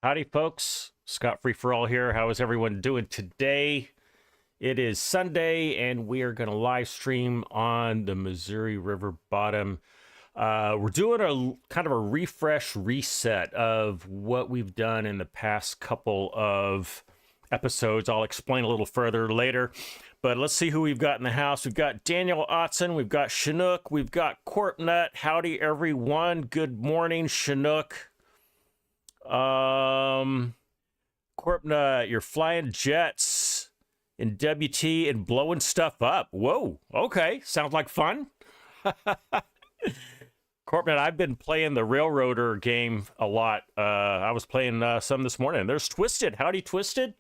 Howdy, folks. ScottFreeforall here. How is everyone doing today? It is Sunday, and we are going to live stream on the Missouri River bottom. We're doing a kind of a refresh reset of what we've done in the past couple of episodes. I'll explain a little further later, but let's see who we've got in the house. We've got Daniel Otson, we've got Chinook, we've got Corpnut. Howdy, everyone. Good morning, Chinook. Corpnut, you're flying jets in WT and blowing stuff up. Whoa, okay, sounds like fun. Corpnut, I've been playing the Railroader game a lot. I was playing some this morning. There's Twisted. Howdy, Twisted.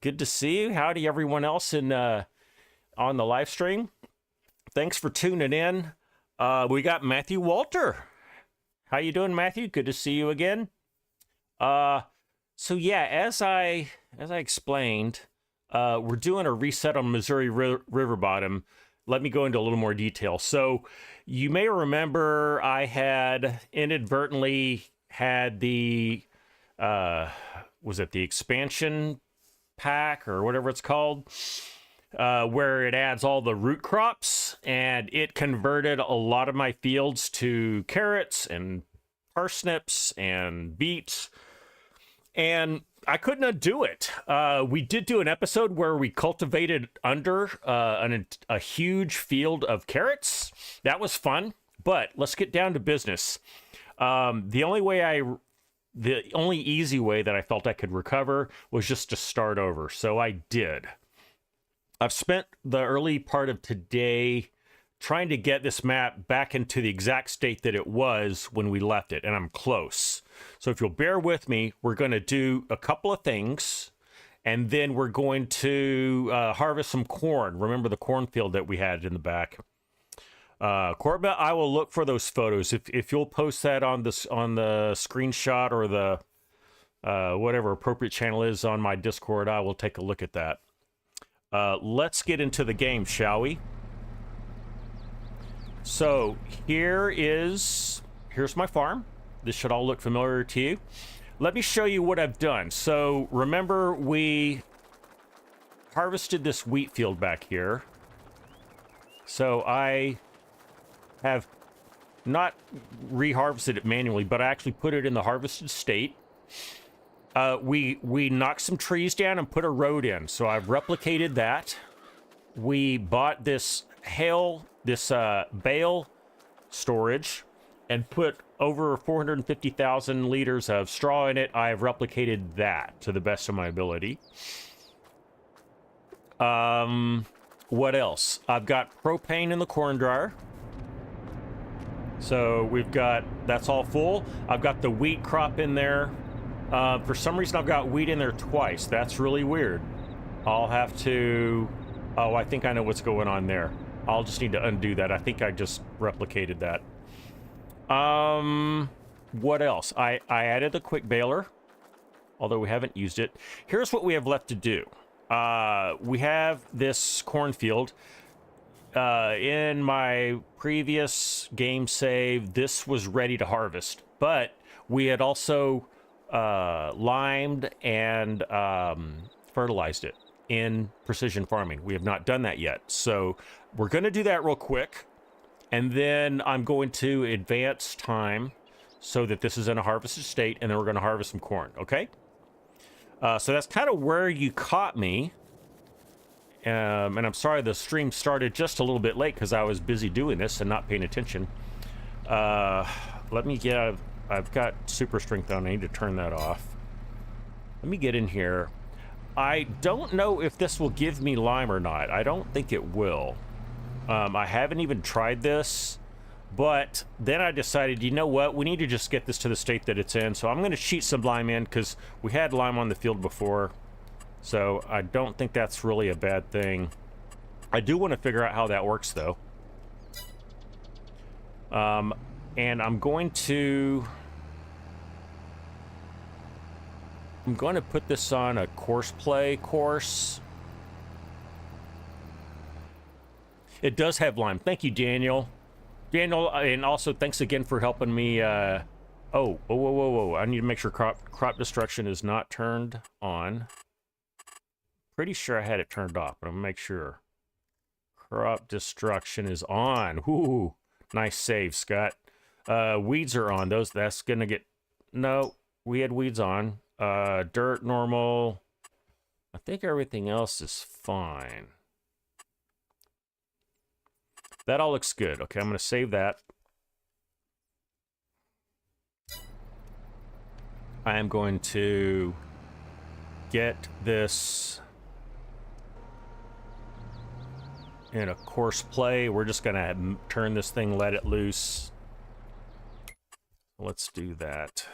Good to see you. Howdy, everyone else in on the live stream. Thanks for tuning in. We got Matthew Walter. How you doing, Matthew? Good to see you again. So yeah, as I explained, we're doing a reset on Missouri River bottom. Let me go into a little more detail. So you may remember I had inadvertently had the, was it the expansion pack or whatever it's called, where it adds all the root crops, and it converted a lot of my fields to carrots and parsnips and beets. And I couldn't undo it. We did do an episode where we cultivated under a huge field of carrots. That was fun, but let's get down to business. The only easy way that I felt I could recover was just to start over. So I did. I've spent the early part of today trying to get this map back into the exact state that it was when we left it, and I'm close. So if you'll bear with me, we're going to do a couple of things, and then we're going to harvest some corn. Remember the cornfield that we had in the back. Corbett, I will look for those photos. If you'll post that on the screenshot or the whatever appropriate channel is on my Discord, I will take a look at that. Let's get into the game, shall we? So here's my farm. This should all look familiar to you. Let me show you what I've done. So remember, we harvested this wheat field back here. So I have not reharvested it manually, but I actually put it in the harvested state. We knocked some trees down and put a road in. So I've replicated that. We bought this bale storage and put over 450,000 liters of straw in it. I have replicated that to the best of my ability. What else? I've got propane in the corn dryer. So we've got, that's all full. I've got the wheat crop in there. For some reason, I've got wheat in there twice. That's really weird. I'll have to, oh, I think I know what's going on there. I'll just need to undo that. I think I just replicated that. What else? I added the quick baler, although we haven't used it. Here's what we have left to do. We have this cornfield. In my previous game save, this was ready to harvest, but we had also limed and fertilized it in precision farming. We have not done that yet. So we're going to do that real quick. And then I'm going to advance time so that this is in a harvested state, and then we're going to harvest some corn, okay? So that's kind of where you caught me. And I'm sorry the stream started just a little bit late because I was busy doing this and not paying attention. Let me get, I've got super strength on. I need to turn that off. Let me get in here. I don't know if this will give me lime or not. I don't think it will. I haven't even tried this, but then I decided, you know what? We need to just get this to the state that it's in. So I'm going to cheat some lime in because we had lime on the field before. So I don't think that's really a bad thing. I do want to figure out how that works, though. And I'm going to put this on a course play course. It does have lime. Thank you, Daniel. Daniel, and also thanks again for helping me Oh, whoa, whoa, whoa, whoa. I need to make sure crop destruction is not turned on. Pretty sure I had it turned off, but I'm gonna make sure. Crop destruction is on. Ooh, nice save, Scott. Weeds are on. That's gonna get... No, we had weeds on. Dirt, normal. I think everything else is fine. That all looks good. Okay, I'm gonna save that. I am going to get this in a course play. We're just gonna turn this thing, let it loose. Let's do that.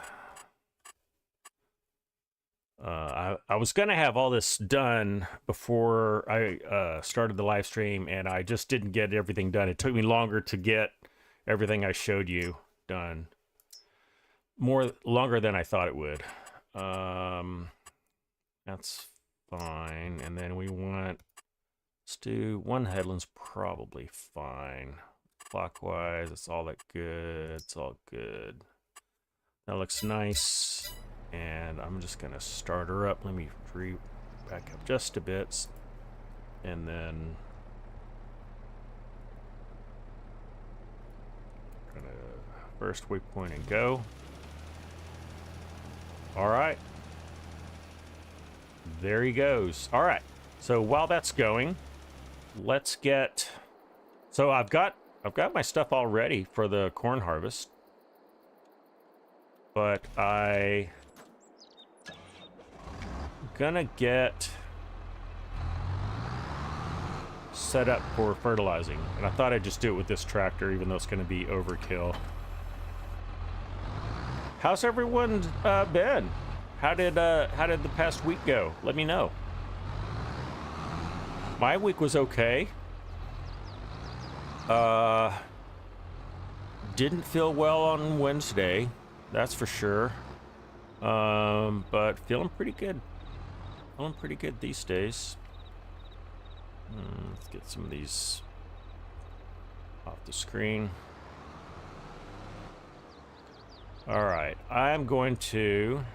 I was gonna have all this done before I started the live stream, and I just didn't get everything done. It took me longer to get everything I showed you done. Longer than I thought it would. That's fine. And then we want... Let's do one headland's probably fine. Clockwise, it's all that good. It's all good. That looks nice. And I'm just gonna start her up. Let me back up just a bit. And then gonna first waypoint and go. All right. There he goes. All right. So while that's going, let's get... So I've got my stuff all ready for the corn harvest. But I'm gonna get set up for fertilizing. And I thought I'd just do it with this tractor, even though it's gonna be overkill. How's everyone been? How did the past week go? Let me know. My week was okay. Didn't feel well on Wednesday, that's for sure. But feeling pretty good. Feeling pretty good these days. Let's get some of these off the screen. All right, I'm going to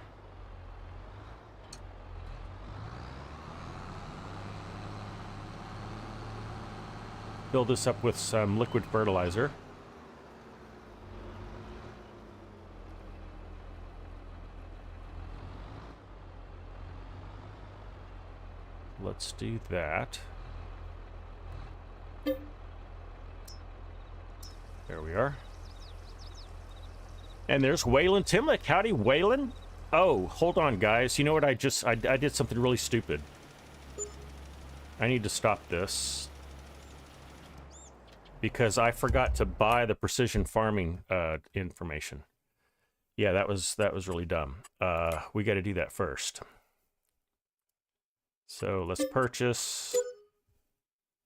build this up with some liquid fertilizer. Let's do that. There we are. And there's Waylon Timlick. Howdy, Waylon. Oh, hold on, guys. You know what? I did something really stupid. I need to stop this because I forgot to buy the precision farming information. Yeah, that was really dumb. We got to do that first. So let's purchase.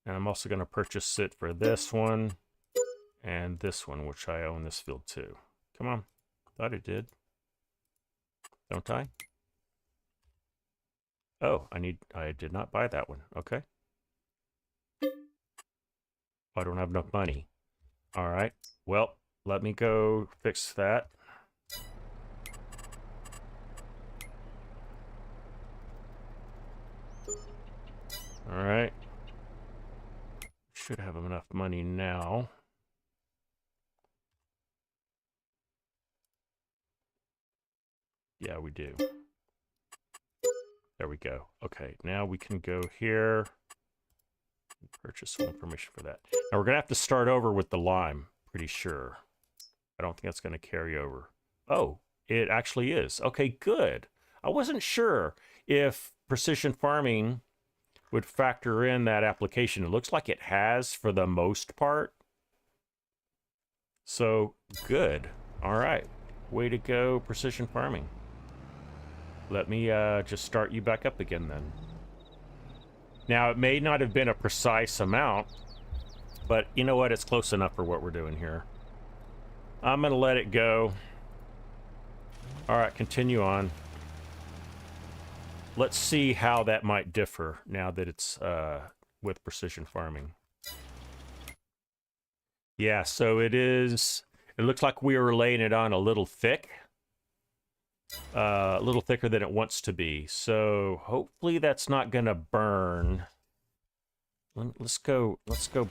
And I'm also going to purchase it for this one and this one, which I own this field too. Come on. Thought it did. Don't I? Oh, I did not buy that one. Okay. I don't have enough money. All right. Well, let me go fix that. All right. Should have enough money now. Yeah, we do. There we go. Okay, now we can go here. Purchase some information for that. Now we're going to have to start over with the lime, pretty sure. I don't think that's going to carry over. Oh, it actually is. Okay, good. I wasn't sure if precision farming would factor in that application. It looks like it has for the most part. So, good. All right. Way to go, precision farming. Let me just start you back up again then. Now, it may not have been a precise amount, but you know what? It's close enough for what we're doing here. I'm going to let it go. All right, continue on. Let's see how that might differ now that it's with precision farming. Yeah, so it is... It looks like we were laying it on a little thick. a little thicker than it wants to be. So hopefully that's not gonna burn. Let's go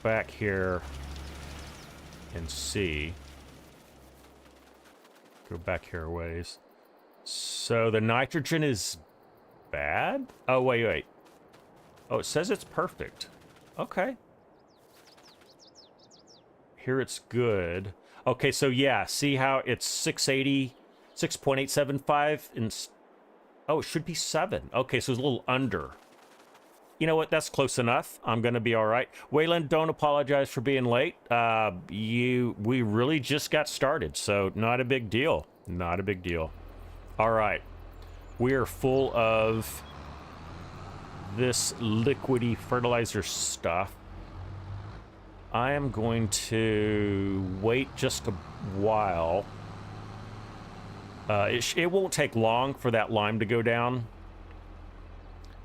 back here and see. Go back here a ways. So the nitrogen is bad? Oh, wait. Oh, it says it's perfect. Okay. Here it's good. Okay, so yeah, see how it's 680, 6.875 and oh, it should be 7. Okay, so it's a little under. You know what? That's close enough. I'm gonna be all right. Wayland, don't apologize for being late. We really just got started, so not a big deal. Not a big deal. All right, we are full of this liquidy fertilizer stuff. I am going to wait just a while. It won't take long for that lime to go down,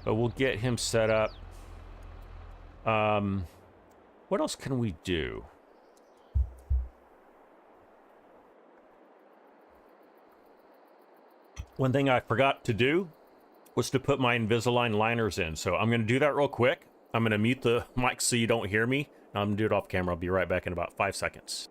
but we'll get him set up. What else can we do? One thing I forgot to do was to put my Invisalign liners in, so I'm going to do that real quick. I'm going to mute the mic so you don't hear me. I'm going to do it off camera. I'll be right back in about 5 seconds.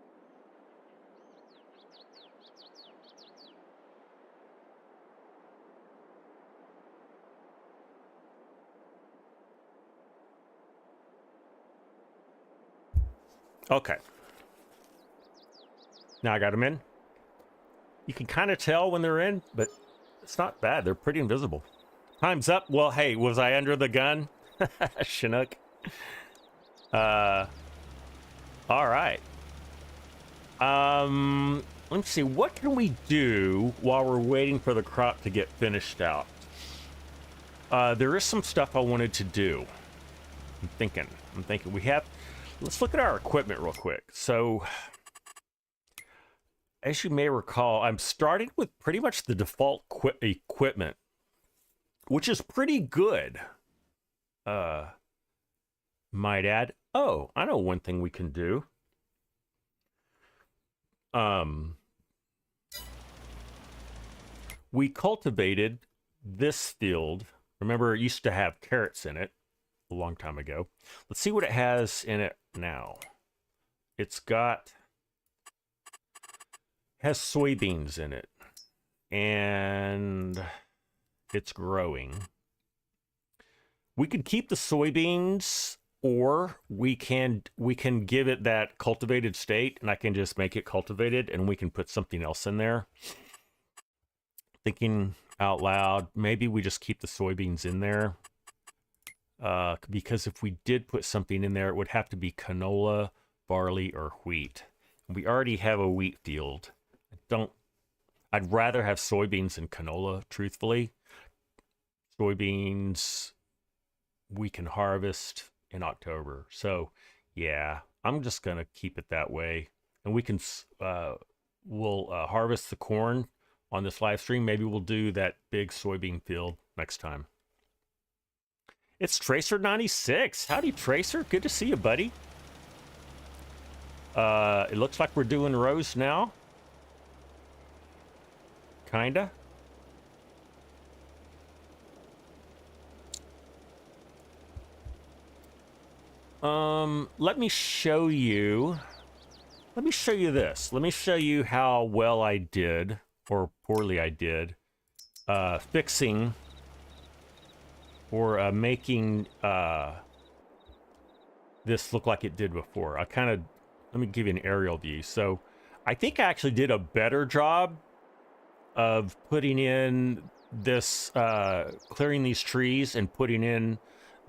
Okay. Now I got them in. You can kind of tell when they're in, but it's not bad. They're pretty invisible. Time's up. Well, hey, was I under the gun? Chinook. All right. Let me see. What can we do while we're waiting for the crop to get finished out? There is some stuff I wanted to do. I'm thinking we have... Let's look at our equipment real quick. So, as you may recall, I'm starting with pretty much the default equipment, which is pretty good. Might add. Oh, I know one thing we can do. We cultivated this field. Remember, it used to have carrots in it a long time ago. Let's see what it has in it now. It's has soybeans in it, and it's growing. We could keep the soybeans, or we can give it that cultivated state, and I can just make it cultivated, and we can put something else in there. Thinking out loud, maybe we just keep the soybeans in there. Because if we did put something in there, it would have to be canola, barley, or wheat. We already have a wheat field. I'd rather have soybeans than canola, truthfully. Soybeans we can harvest in October. So, yeah, I'm just going to keep it that way. And we can, we'll harvest the corn on this live stream. Maybe we'll do that big soybean field next time. It's Tracer96. Howdy, Tracer. Good to see you, buddy. It looks like we're doing rows now. Kinda. Let me show you. Let me show you this. Let me show you how well I did, or poorly I did, fixing or making this look like it did before. Let me give you an aerial view. So I think I actually did a better job of putting in this, clearing these trees and putting in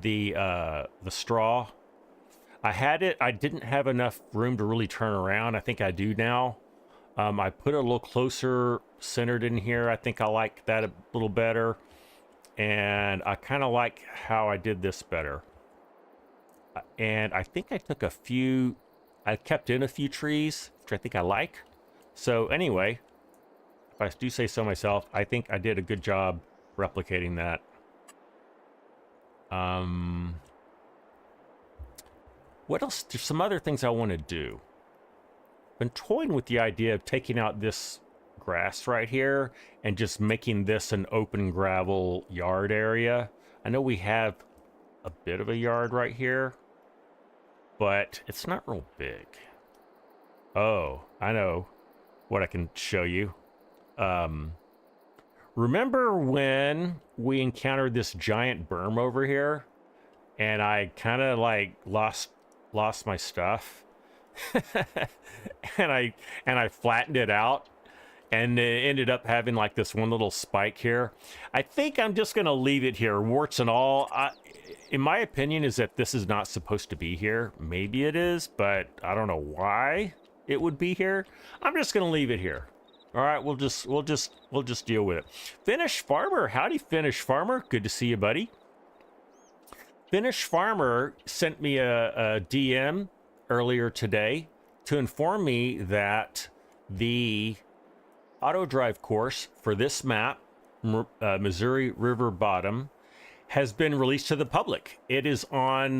the straw. I didn't have enough room to really turn around. I think I do now. I put it a little closer centered in here. I think I like that a little better. And I kind of like how I did this better. And I think I took I kept in a few trees, which I think I like. So anyway, if I do say so myself, I think I did a good job replicating that. What else? There's some other things I want to do. Been toying with the idea of taking out this grass right here and just making this an open gravel yard area. I know we have a bit of a yard right here, but it's not real big. Oh, I know what I can show you. Remember when we encountered this giant berm over here and I kind of like lost my stuff and I flattened it out and it ended up having like this one little spike here. I think I'm just gonna leave it here, warts and all. In my opinion, is that this is not supposed to be here. Maybe it is, but I don't know why it would be here. I'm just gonna leave it here. All right, we'll just deal with it. Finnish Farmer, howdy Finnish Farmer, good to see you, buddy. Finnish Farmer sent me a DM earlier today to inform me that the auto drive course for this map, Missouri River Bottom, has been released to the public. It is on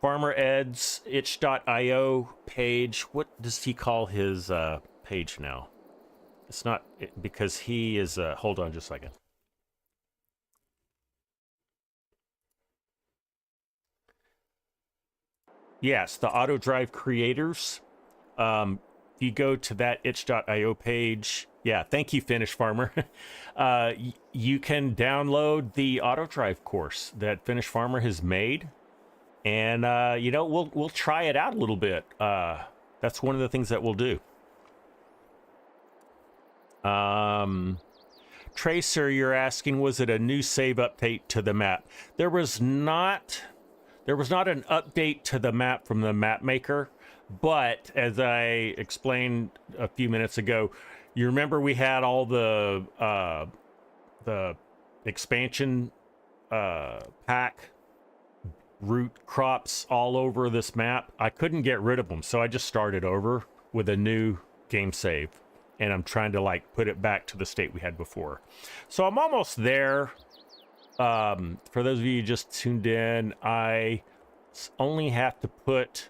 Farmer Ed's itch.io page. What does he call his page now? It's not because he is hold on just a second. Yes, the Auto Drive Creators. If you go to that itch.io page, yeah, thank you, Finnish Farmer. You can download the Auto Drive course that Finnish Farmer has made, and you know, we'll try it out a little bit. That's one of the things that we'll do. Tracer, you're asking, was it a new save update to the map? There was not an update to the map from the map maker, but as I explained a few minutes ago, you remember we had all the expansion pack root crops all over this map. I couldn't get rid of them, so I just started over with a new game save, and I'm trying to like put it back to the state we had before. So I'm almost there. For those of you who just tuned in, I only have to put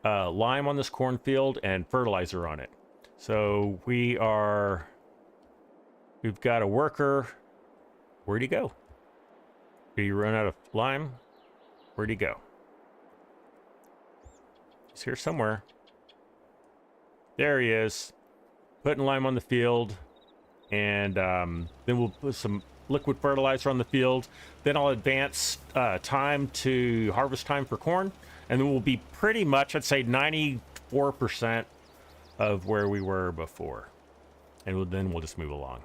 lime on this cornfield and fertilizer on it. So we've got a worker. Where'd he go? Did he run out of lime? Where'd he go? He's here somewhere. There he is, putting lime on the field, and then we'll put some liquid fertilizer on the field. Then I'll advance time to harvest time for corn, and then we'll be pretty much, I'd say 94% of where we were before, and then we'll just move along.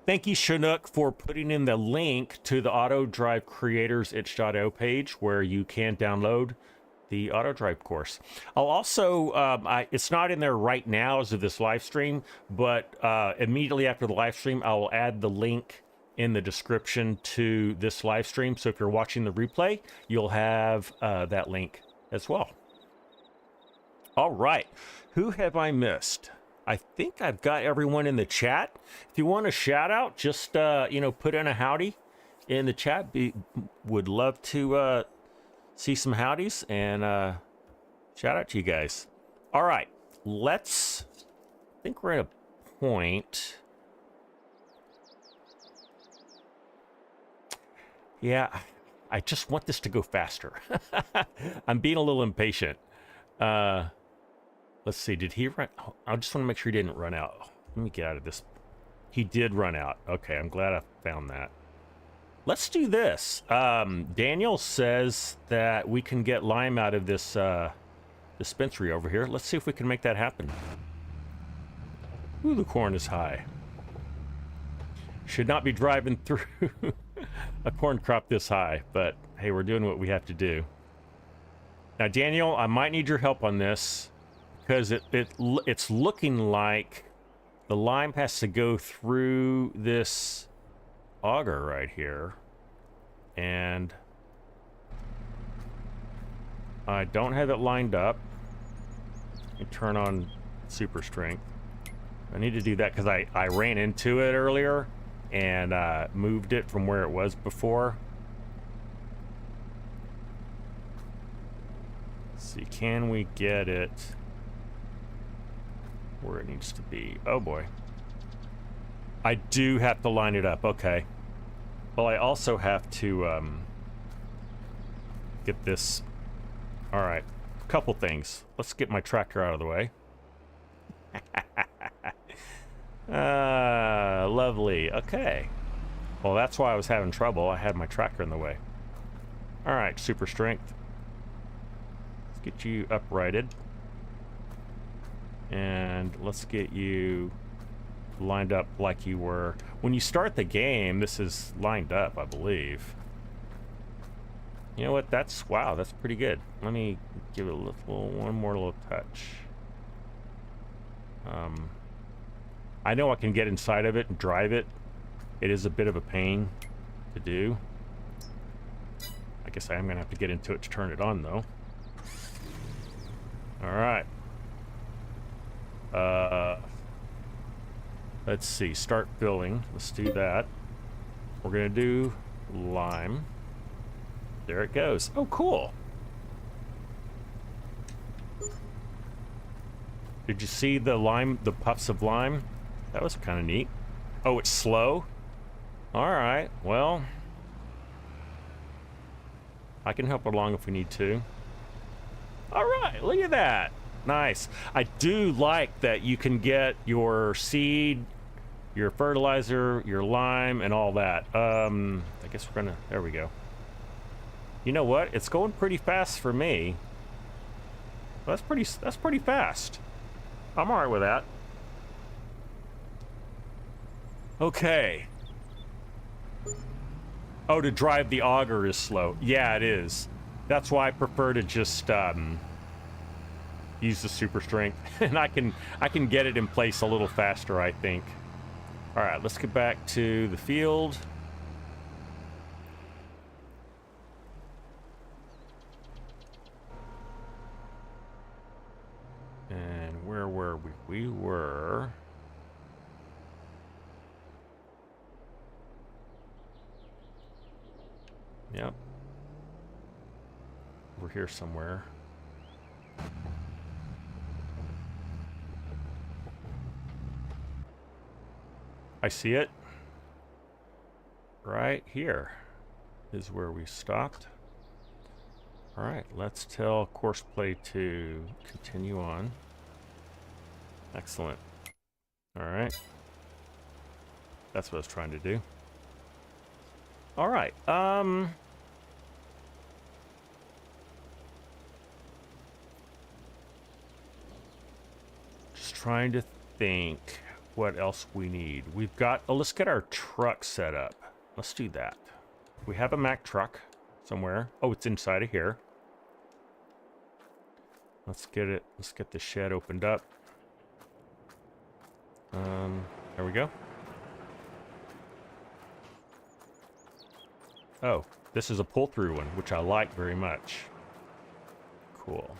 Thank you, Chinook, for putting in the link to the Auto Drive Creators itch.io page where you can download the Auto Drive course. I'll also, it's not in there right now as of this live stream, but immediately after the live stream, I will add the link in the description to this live stream. So if you're watching the replay, you'll have that link as well. All right, who have I missed? I think I've got everyone in the chat. If you want a shout out, just you know, put in a howdy in the chat. Would love to see some howdies and shout out to you guys. All right, I think we're at a point. Yeah, I just want this to go faster. I'm being a little impatient. Let's see, did he run? Oh, I just want to make sure he didn't run out. Let me get out of this. He did run out. Okay, I'm glad I found that. Let's do this. Daniel says that we can get lime out of this dispensary over here. Let's see if we can make that happen. Ooh, the corn is high. Should not be driving through a corn crop this high, but hey, we're doing what we have to do. Now, Daniel, I might need your help on this, because it's looking like the lime has to go through this auger right here, and I don't have it lined up. Let me turn on super strength. I need to do that because I ran into it earlier and moved it from where it was before. Let's see, can we get it? where it needs to be. Oh boy. I do have to line it up. Okay. Well, I also have to get this. All right. A couple things. Let's get my tractor out of the way. Lovely. Okay. Well, that's why I was having trouble. I had my tractor in the way. All right, super strength. Let's get you uprighted. And let's get you lined up like you were. When you start the game, this is lined up, I believe. You know what? That's, wow, that's pretty good. Let me give it a little, one more little touch. I know I can get inside of it and drive it. It is a bit of a pain to do. I guess I am gonna have to get into it to turn it on, though. All right. Let's see, start filling. Let's do that. We're gonna do lime. There it goes. Oh, cool. Did you see the lime, the puffs of lime? That was kind of neat. Oh, it's slow? All right, well, I can help along if we need to. All right, look at that. Nice. I do like that you can get your seed, your fertilizer, your lime, and all that. I guess we're gonna, there we go. You know what? It's going pretty fast for me. That's pretty fast. I'm all right with that. Okay. Oh, to drive the auger is slow. Yeah, it is. That's why I prefer to just use the super strength, and I can get it in place a little faster, I think. All right, let's get back to the field. And where were we? We were... Yep. We're here somewhere. I see it. Right here is where we stopped. All right, let's tell course play to continue on. Excellent. All right. That's what I was trying to do. All right. Just trying to think what else we need. We've got, oh, let's get our truck set up. Let's do that. We have a Mack truck somewhere. Oh, it's inside of here. Let's get it. Let's get the shed opened up. There we go. Oh, this is a pull-through one, which I like very much. Cool.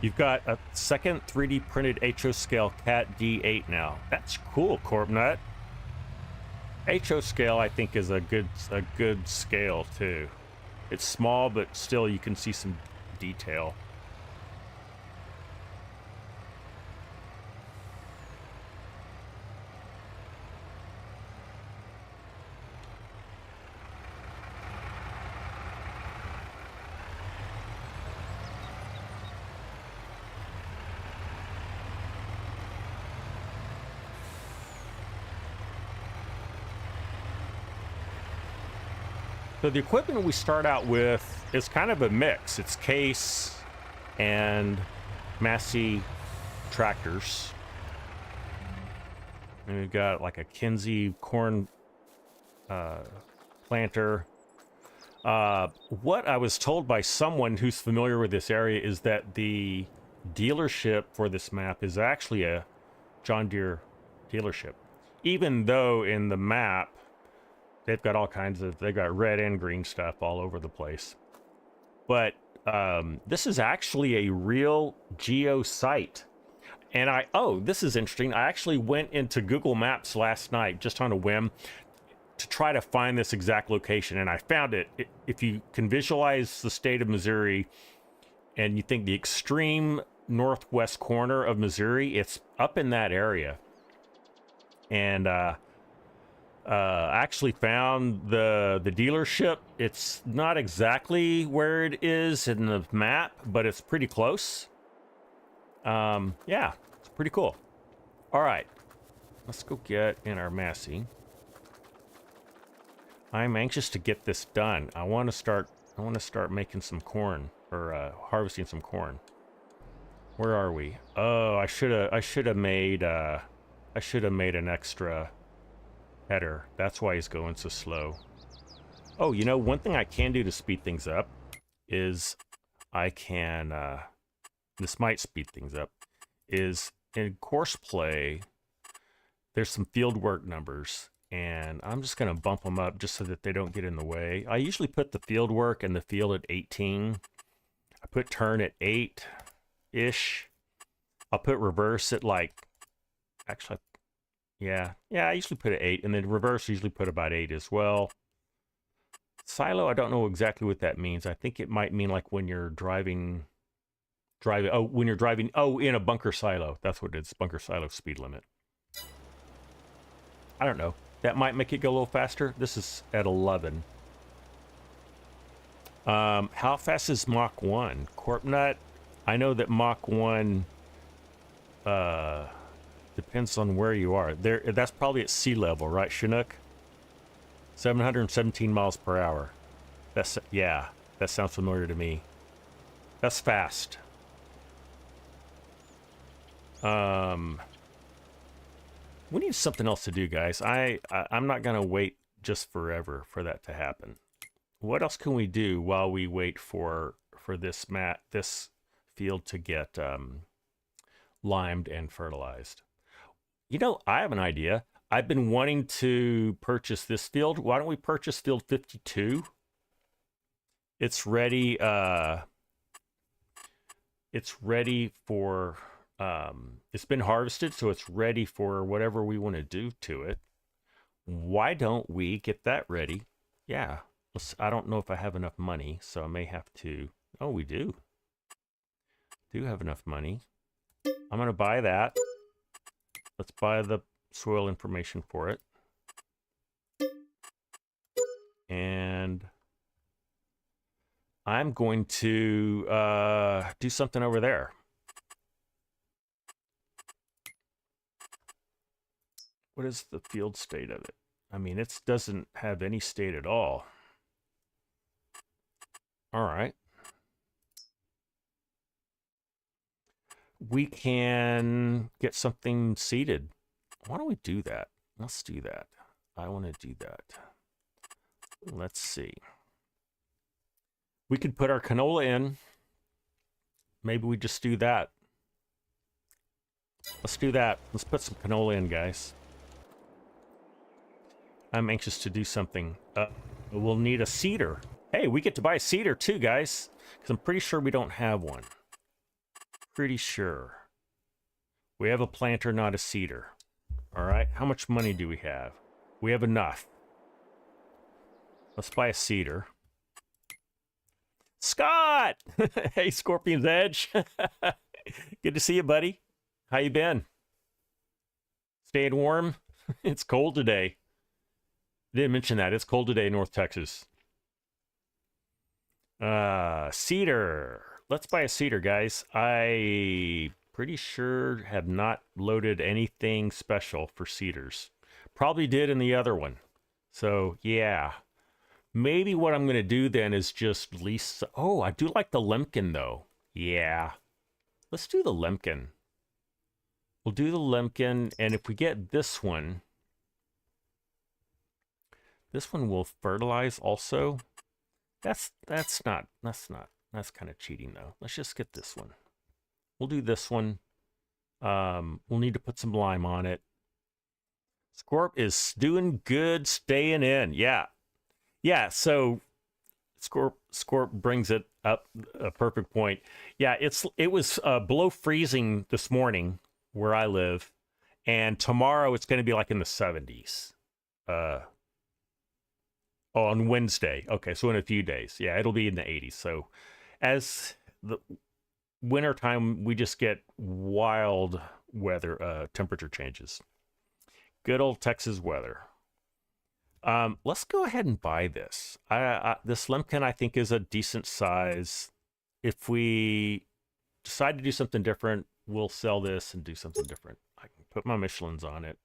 You've got a second 3D printed HO scale Cat D8 now. That's cool, Corbnut. HO scale, I think, is a good scale too. It's small, but still you can see some detail. So the equipment we start out with is kind of a mix. It's Case and Massey tractors. And we've got like a Kinsey corn planter. What I was told by someone who's familiar with this area is that the dealership for this map is actually a John Deere dealership. Even though in the map, they've got all kinds of, they've got red and green stuff all over the place. But this is actually a real geo site. And oh, this is interesting. I actually went into Google Maps last night, just on a whim, to try to find this exact location, and I found it. If you can visualize the state of Missouri and you think the extreme northwest corner of Missouri, it's up in that area. And I actually found the dealership. It's not exactly where it is in the map, but it's pretty close. Yeah, it's pretty cool. All right, let's go get in our Massey. I'm anxious to get this done. I want to start making some corn, or harvesting some corn. Where are we? Oh, I should have made an extra header. That's why he's going so slow. Oh, you know, one thing I can do to speed things up is I can, this might speed things up, is in course play, there's some field work numbers, and I'm just going to bump them up just so that they don't get in the way. I usually put the field work and the field at 18. I put turn at 8-ish. I'll put reverse at like, actually, yeah, I usually put it 8, and then reverse usually put about 8 as well. Silo, I don't know exactly what that means. I think it might mean like when you're driving, when you're driving, in a bunker silo. That's what it is, bunker silo speed limit. I don't know. That might make it go a little faster. This is at 11. How fast is Mach 1? Corpnut, I know that Mach 1, depends on where you are. That's probably at sea level, right, Chinook? 717 miles per hour. Yeah, that sounds familiar to me. That's fast. We need something else to do, guys. I'm not gonna wait just forever for that to happen. What else can we do while we wait for this field to get limed and fertilized? You know, I have an idea. I've been wanting to purchase this field. Why don't we purchase field 52? It's ready. It's ready for, it's been harvested, so it's ready for whatever we want to do to it. Why don't we get that ready? Yeah. I don't know if I have enough money, so I may have to. Oh, we do. Do have enough money. I'm going to buy that. Let's buy the soil information for it. And I'm going to do something over there. What is the field state of it? I mean, it doesn't have any state at all. All right. We can get something seeded. Why don't we do that? Let's do that. I want to do that. Let's see. We could put our canola in. Maybe we just do that. Let's do that. Let's put some canola in, guys. I'm anxious to do something. We'll need a seeder. Hey, we get to buy a seeder too, guys. Because I'm pretty sure we don't have one. Pretty sure. We have a planter, not a seeder. All right. How much money do we have? We have enough. Let's buy a seeder. Scott! Hey, Scorpion's Edge. Good to see you, buddy. How you been? Staying warm? It's cold today. Didn't mention that. It's cold today in North Texas. Cedar. Let's buy a cedar, guys. I pretty sure have not loaded anything special for cedars. Probably did in the other one. So, yeah. Maybe what I'm going to do then is just lease... Oh, I do like the Lemkin, though. Yeah. Let's do the Lemkin. We'll do the Lemkin, and if we get this one will fertilize also. That's kind of cheating, though. Let's just get this one. We'll do this one. We'll need to put some lime on it. Scorp is doing good, staying in. Yeah. Yeah, so Scorp brings it up a perfect point. Yeah, it was below freezing this morning where I live, and tomorrow it's going to be like in the 70s. Oh, on Wednesday. Okay, so in a few days. Yeah, it'll be in the 80s. So as the winter time, we just get wild weather, temperature changes. Good old Texas weather. Let's go ahead and buy this. This Lemkin, I think, is a decent size. If we decide to do something different, we'll sell this and do something different. I can put my Michelins on it.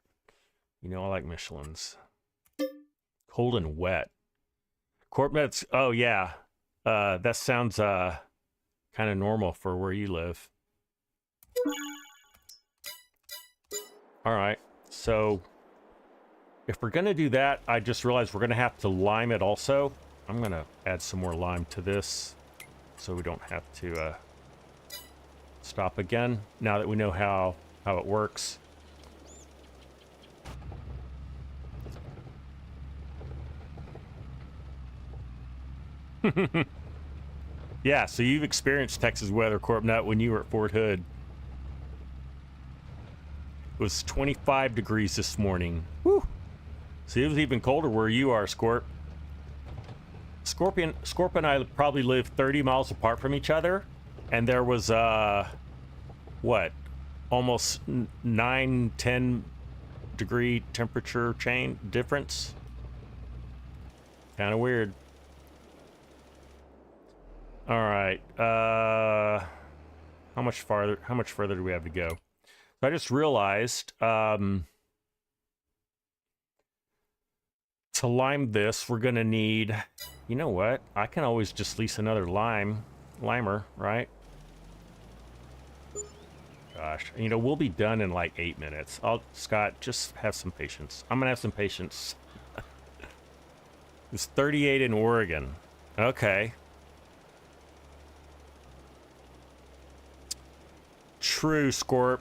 You know I like Michelins. Cold and wet. Corpnets, oh yeah. That sounds kind of normal for where you live. All right, so if we're gonna do that, I just realized we're gonna have to lime it also. I'm gonna add some more lime to this so we don't have to stop again now that we know how it works. Yeah, so you've experienced Texas weather, Corpnut, when you were at Fort Hood. It was 25 degrees this morning. Whew. See, it was even colder where you are, Scorp. Scorp and I probably live 30 miles apart from each other, and there was, what, almost 9-10 degree temperature difference. Kind of weird. All right. How much further do we have to go? So I just realized to lime this, we're gonna need, you know what? I can always just lease another limer, right? Gosh, you know, we'll be done in like 8 minutes. Scott, just have some patience. I'm gonna have some patience. It's 38 in Oregon. Okay. True, Scorp.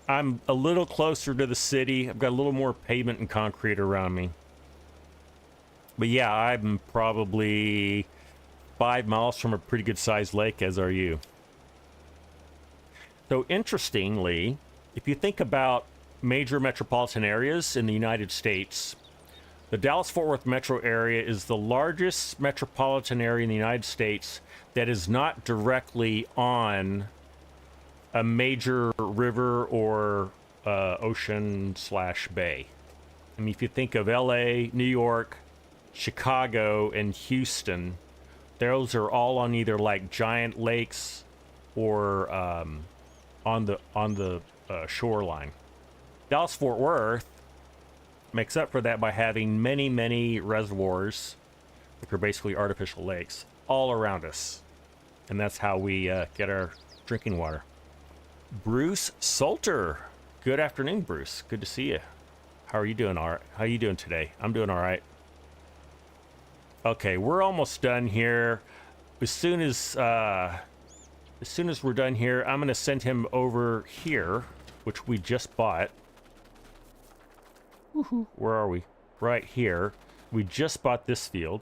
I'm a little closer to the city. I've got a little more pavement and concrete around me. But yeah, I'm probably 5 miles from a pretty good sized lake, as are you. So interestingly, if you think about major metropolitan areas in the United States, the Dallas-Fort Worth metro area is the largest metropolitan area in the United States that is not directly on a major river or ocean/bay. I mean, if you think of LA, New York, Chicago, and Houston, those are all on either like giant lakes or on the shoreline. Dallas-Fort Worth makes up for that by having many reservoirs, which are basically artificial lakes, all around us, and that's how we get our drinking water. Bruce Salter. Good afternoon, Bruce. Good to see you. How are you doing? All right. How are you doing today? I'm doing all right. Okay, we're almost done here. As soon as we're done here, I'm gonna send him over here, which we just bought. Woohoo. Where are we? Right here. We just bought this field.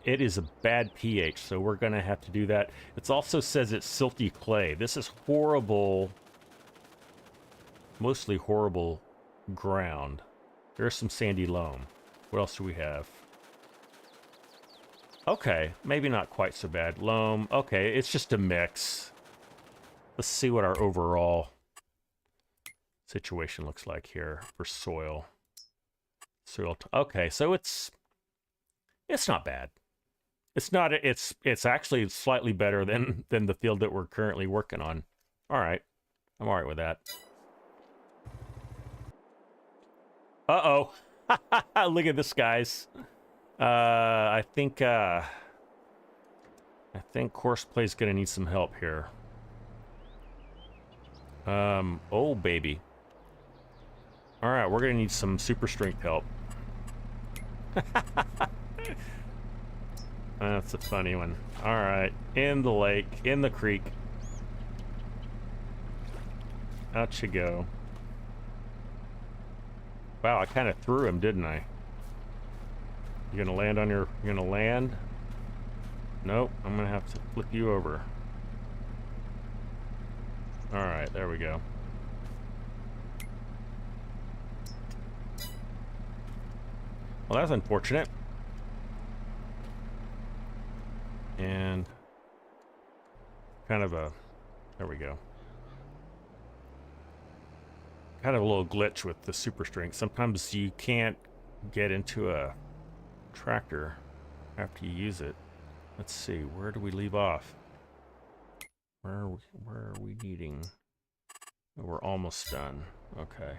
It is a bad pH, so we're gonna have to do that. It also says it's silty clay. This is horrible, mostly horrible ground. There's some sandy loam. What else do we have? Okay, maybe not quite so bad. Loam, okay, it's just a mix. Let's see what our overall situation looks like here for soil. Okay, so it's not bad. It's actually slightly better than the field that we're currently working on. All right. I'm all right with that. Uh-oh. Look at this, guys. I think Courseplay is gonna need some help here. Oh baby. All right, we're gonna need some super strength help. That's a funny one. All right, in the lake, in the creek. Out you go. Wow, I kind of threw him, didn't I? You gonna land on your... You gonna land? Nope, I'm gonna have to flip you over. All right, there we go. Well, that's unfortunate. And kind of a, there we go. Kind of a little glitch with the super strength. Sometimes you can't get into a tractor after you use it. Let's see, where do we leave off? Where are we needing? We're almost done. Okay.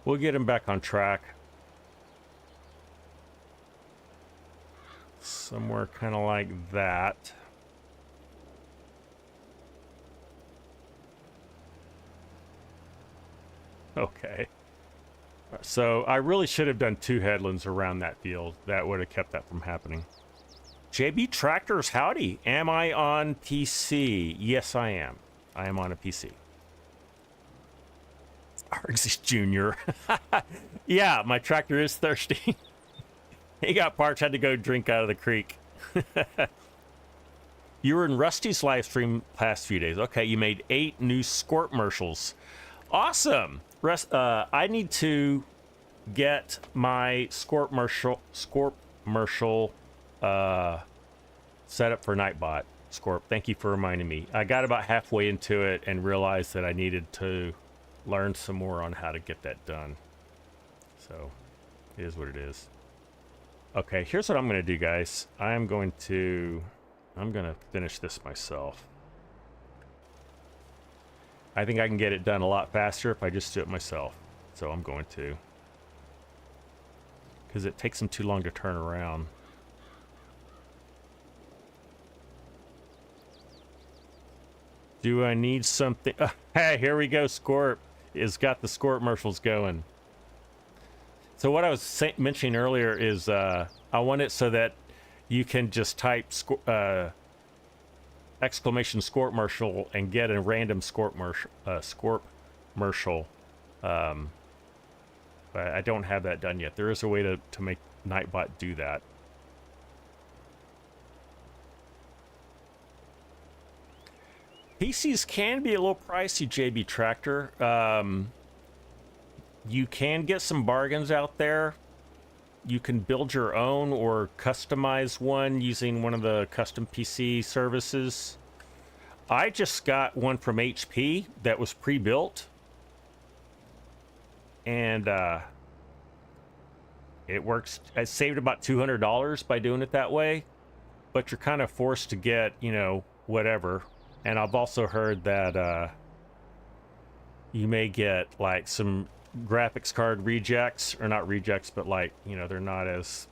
We'll get him back on track. Somewhere kind of like that. Okay. So I really should have done 2 headlands around that field. That would have kept that from happening. JB Tractors, howdy. Am I on PC? Yes, I am. I am on a PC. Argsy Jr. Yeah, my tractor is thirsty. He got parched, had to go drink out of the creek. You were in Rusty's live stream past few days. Okay, you made 8 new Scorp commercials. Awesome. I need to get my Scorp commercial set up for Nightbot. Scorp, thank you for reminding me. I got about halfway into it and realized that I needed to learn some more on how to get that done. So it is what it is. Okay, here's what I'm going to do, guys. I'm going to finish this myself. I think I can get it done a lot faster if I just do it myself. So I'm going to. Because it takes them too long to turn around. Do I need something? Hey, here we go. Scorp has got the Scorp commercials going. So what I was mentioning earlier is I want it so that you can just type exclamation Scorp commercial and get a random Scorp commercial. But I don't have that done yet. There is a way to make Nightbot do that. PCs can be a little pricey, JB Tractor. You can get some bargains out there. You can build your own or customize one using one of the custom PC services. I just got one from HP that was pre-built. And it works. I saved about $200 by doing it that way. But you're kind of forced to get, you know, whatever. And I've also heard that you may get like some graphics card rejects, or not rejects, but like, you know, they're not as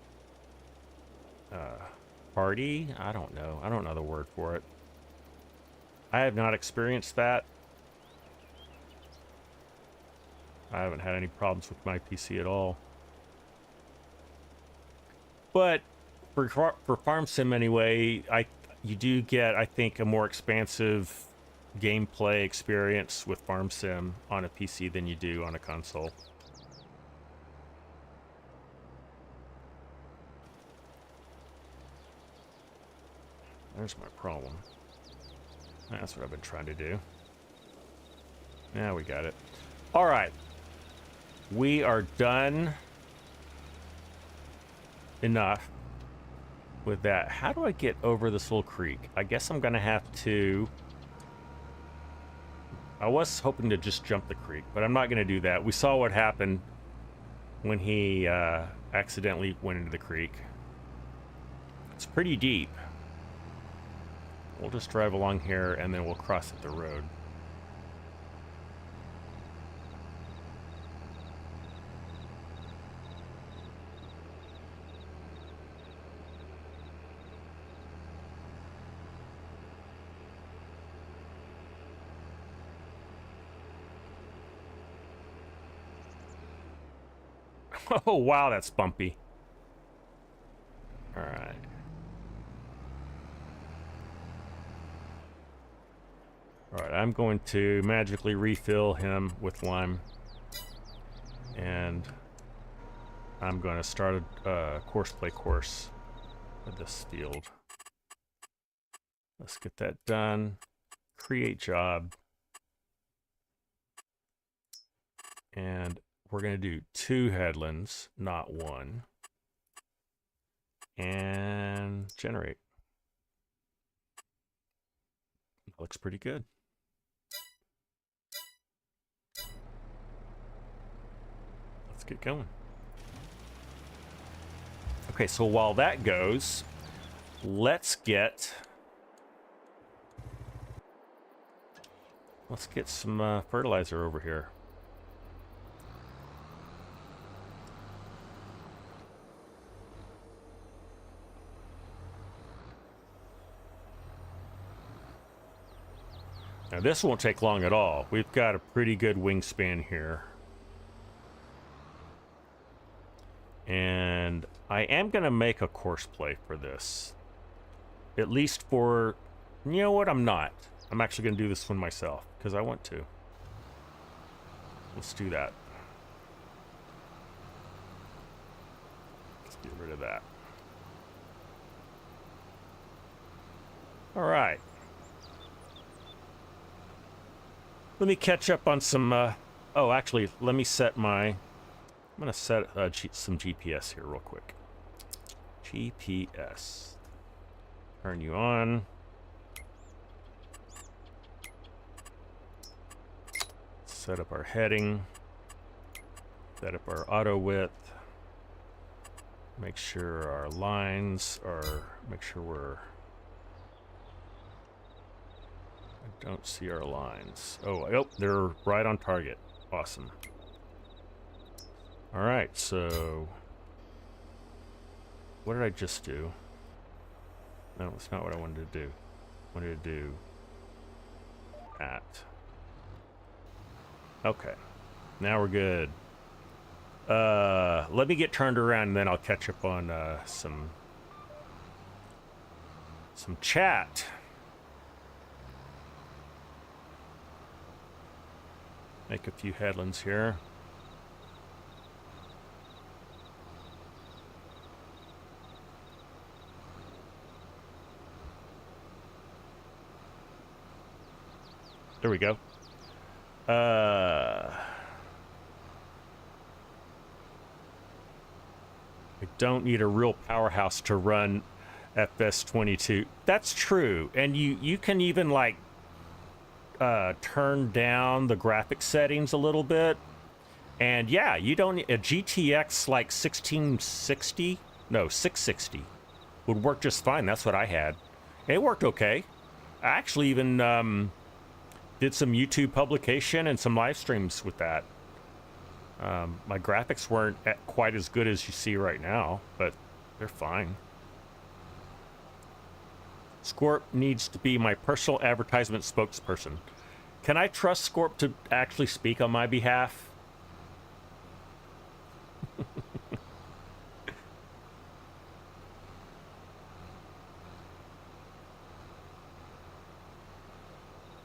hardy. I don't know the word for it. I have not experienced that. I haven't had any problems with my PC at all. But for Farm Sim anyway, you do get, I think, a more expansive gameplay experience with Farm Sim on a PC than you do on a console. There's my problem. That's what I've been trying to do. Yeah, we got it. All right. We are done enough with that. How do I get over this little creek? I guess I'm gonna have to... I was hoping to just jump the creek, but I'm not gonna do that. We saw what happened when he accidentally went into the creek. It's pretty deep. We'll just drive along here and then we'll cross at the road. Oh, wow, that's bumpy. All right. All right, I'm going to magically refill him with lime. And I'm going to start a course with this field. Let's get that done. create job. And we're going to do 2 headlands, not 1. And generate. Looks pretty good. Let's get going. Okay, so while that goes, let's get some fertilizer over here. Now this won't take long at all. We've got a pretty good wingspan here. And I am going to make a course play for this. At least for... You know what? I'm not. I'm actually going to do this one myself, because I want to. Let's do that. Let's get rid of that. All right. Let me catch up on some... oh, actually, let me set my... I'm going to set some GPS here real quick. GPS. Turn you on. Set up our heading. Set up our auto width. Make sure our lines are... Make sure we're... I don't see our lines. Oh, they're right on target. Awesome. All right, so... What did I just do? No, that's not what I wanted to do. I wanted to do that. Okay. Now we're good. Let me get turned around and then I'll catch up on some chat. Make a few headlands here. There we go. I don't need a real powerhouse to run FS22. That's true. And you can even like turn down the graphic settings a little bit. And yeah, you don't need a GTX like 1660, no, 660 would work just fine. That's what I had. And it worked okay. I actually even did some YouTube publication and some live streams with that. My graphics weren't quite as good as you see right now, but they're fine. Scorp needs to be my personal advertisement spokesperson. Can I trust Scorp to actually speak on my behalf?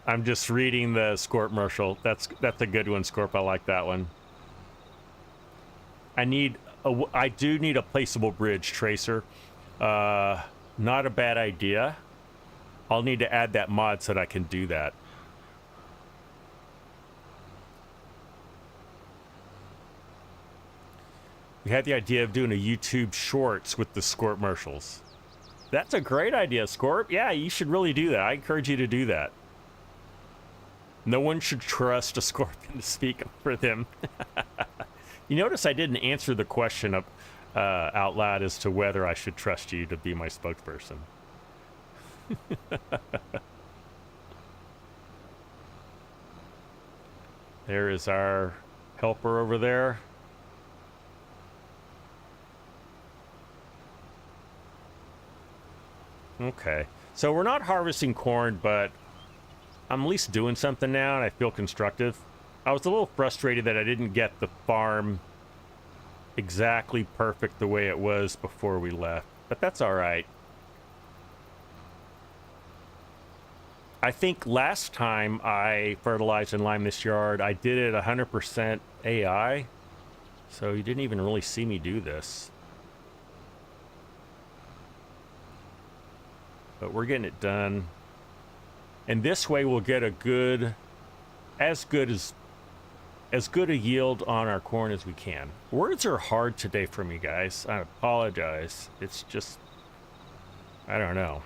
I'm just reading the Scorp commercial. That's a good one, Scorp. I like that one. I do need a placeable bridge tracer. Not a bad idea. I'll need to add that mod so that I can do that. We had the idea of doing a YouTube Shorts with the Scorp commercials. That's a great idea, Scorp. Yeah, you should really do that. I encourage you to do that. No one should trust a Scorpion to speak for them. You notice I didn't answer the question out loud as to whether I should trust you to be my spokesperson. There is our helper over there. Okay, so we're not harvesting corn, but I'm at least doing something now, and I feel constructive. I was a little frustrated that I didn't get the farm exactly perfect the way it was before we left, but that's all right. I think last time I fertilized and limed this yard, I did it 100% AI, so you didn't even really see me do this. But we're getting it done. And this way we'll get a good, as good a yield on our corn as we can. Words are hard today for me, guys. I apologize. It's just, I don't know.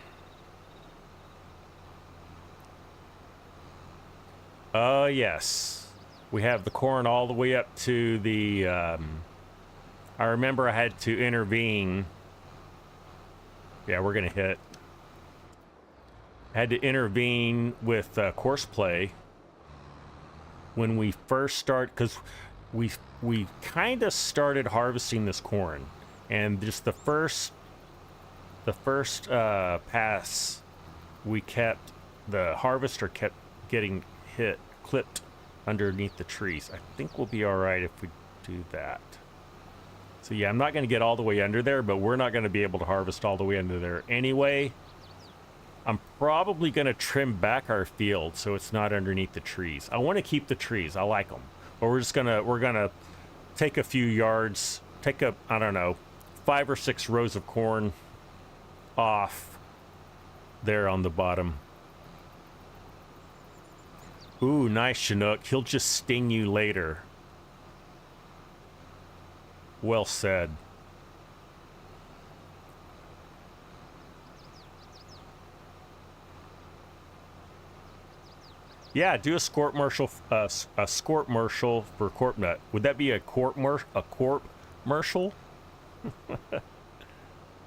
Yes. We have the corn all the way up to the, I remember I had to intervene. Yeah, we're going to hit. Had to intervene with course play when we first start, because we kind of started harvesting this corn, and just the first pass, the harvester kept getting clipped underneath the trees. I think we'll be all right if we do that. So yeah, I'm not going to get all the way under there, but we're not going to be able to harvest all the way under there anyway. I'm probably going to trim back our field so it's not underneath the trees. I want to keep the trees. I like them. But we're going to take a few yards, I don't know, 5 or 6 rows of corn off there on the bottom. Ooh, nice, Chinook. He'll just sting you later. Well said. Yeah, do a court martial for corp nut. Would that be a corp martial?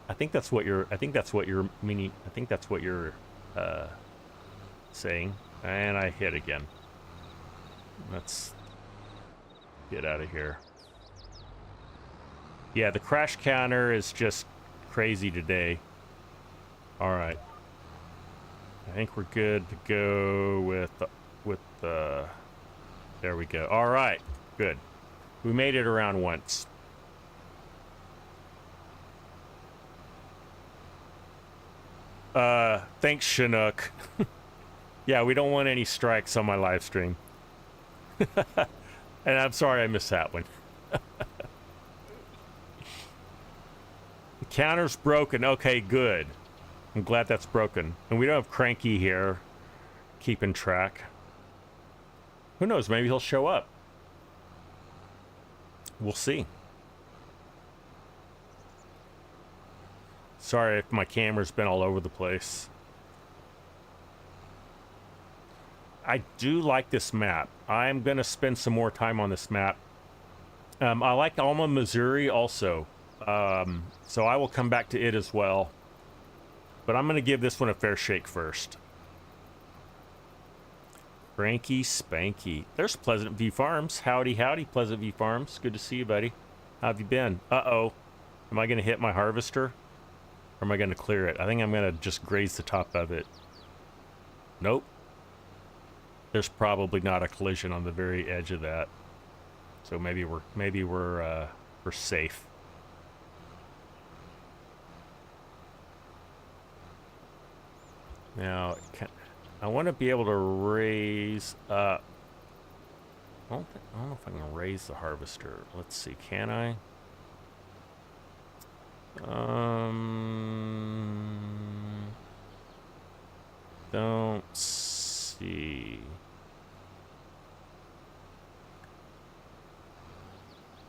I think that's what you're meaning. I think that's what you're saying. And I hit again. Let's get out of here. Yeah, the crash counter is just crazy today. All right. I think we're good to go with the there we go. All right, good. We made it around once. Thanks, Chinook. Yeah, we don't want any strikes on my live stream. And I'm sorry I missed that one. The counter's broken. Okay, good. I'm glad that's broken. And we don't have Cranky here keeping track. Who knows? Maybe he'll show up. We'll see. Sorry if my camera's been all over the place. I do like this map. I'm going to spend some more time on this map. I like Alma, Missouri also. So I will come back to it as well. But I'm going to give this one a fair shake first. Frankie Spanky. There's Pleasant View Farms. Howdy, howdy, Pleasant View Farms. Good to see you, buddy. How have you been? Uh-oh. Am I going to hit my harvester? Or am I going to clear it? I think I'm going to just graze the top of it. Nope. There's probably not a collision on the very edge of that. So maybe we're safe. Now, I want to be able to raise up. I don't know if I can raise the harvester. Let's see, can I? Don't see.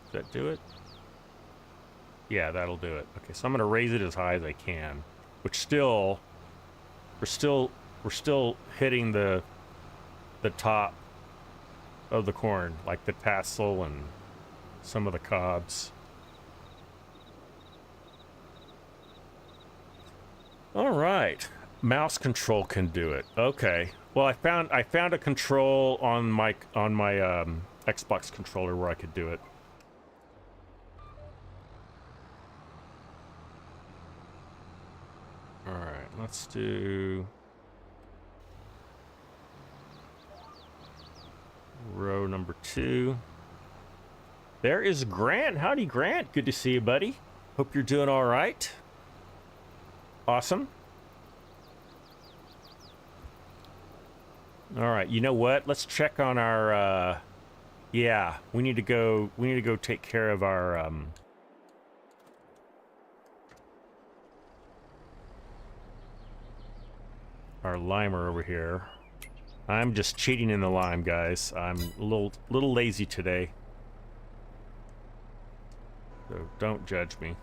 Does that do it? Yeah, that'll do it. Okay, so I'm gonna raise it as high as I can, which still, we're still hitting the top of the corn, like the tassel and some of the cobs. All right, mouse control can do it. Okay, well I found a control on my Xbox controller where I could do it. All right, let's do row number 2. There is Grant. Howdy, Grant. Good to see you, buddy. Hope you're doing all right. Awesome. All right, you know what? Let's check on our yeah, we need to go take care of our our limer over here. I'm just cheating in the lime, guys. I'm a little lazy today. So don't judge me.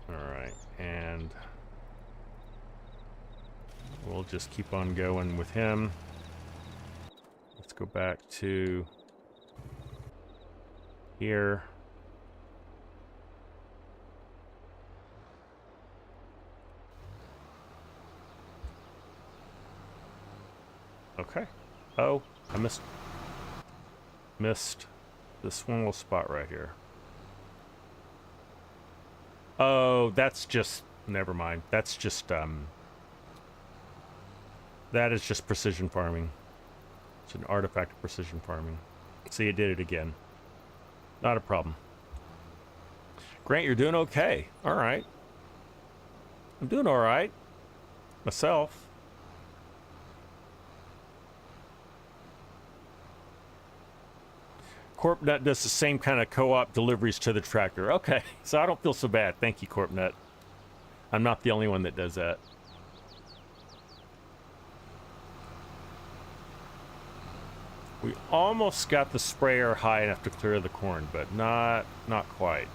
Alright, and we'll just keep on going with him. Let's go back to here. Okay. Oh, I missed this one little spot right here. Oh, that's just, never mind. That's just, that is just precision farming. It's an artifact of precision farming. See, it did it again. Not a problem. Grant, you're doing okay. All right. I'm doing all right. Myself. CorpNut does the same kind of co-op deliveries to the tractor. Okay, so I don't feel so bad. Thank you, CorpNut. I'm not the only one that does that. We almost got the sprayer high enough to clear the corn, but not quite.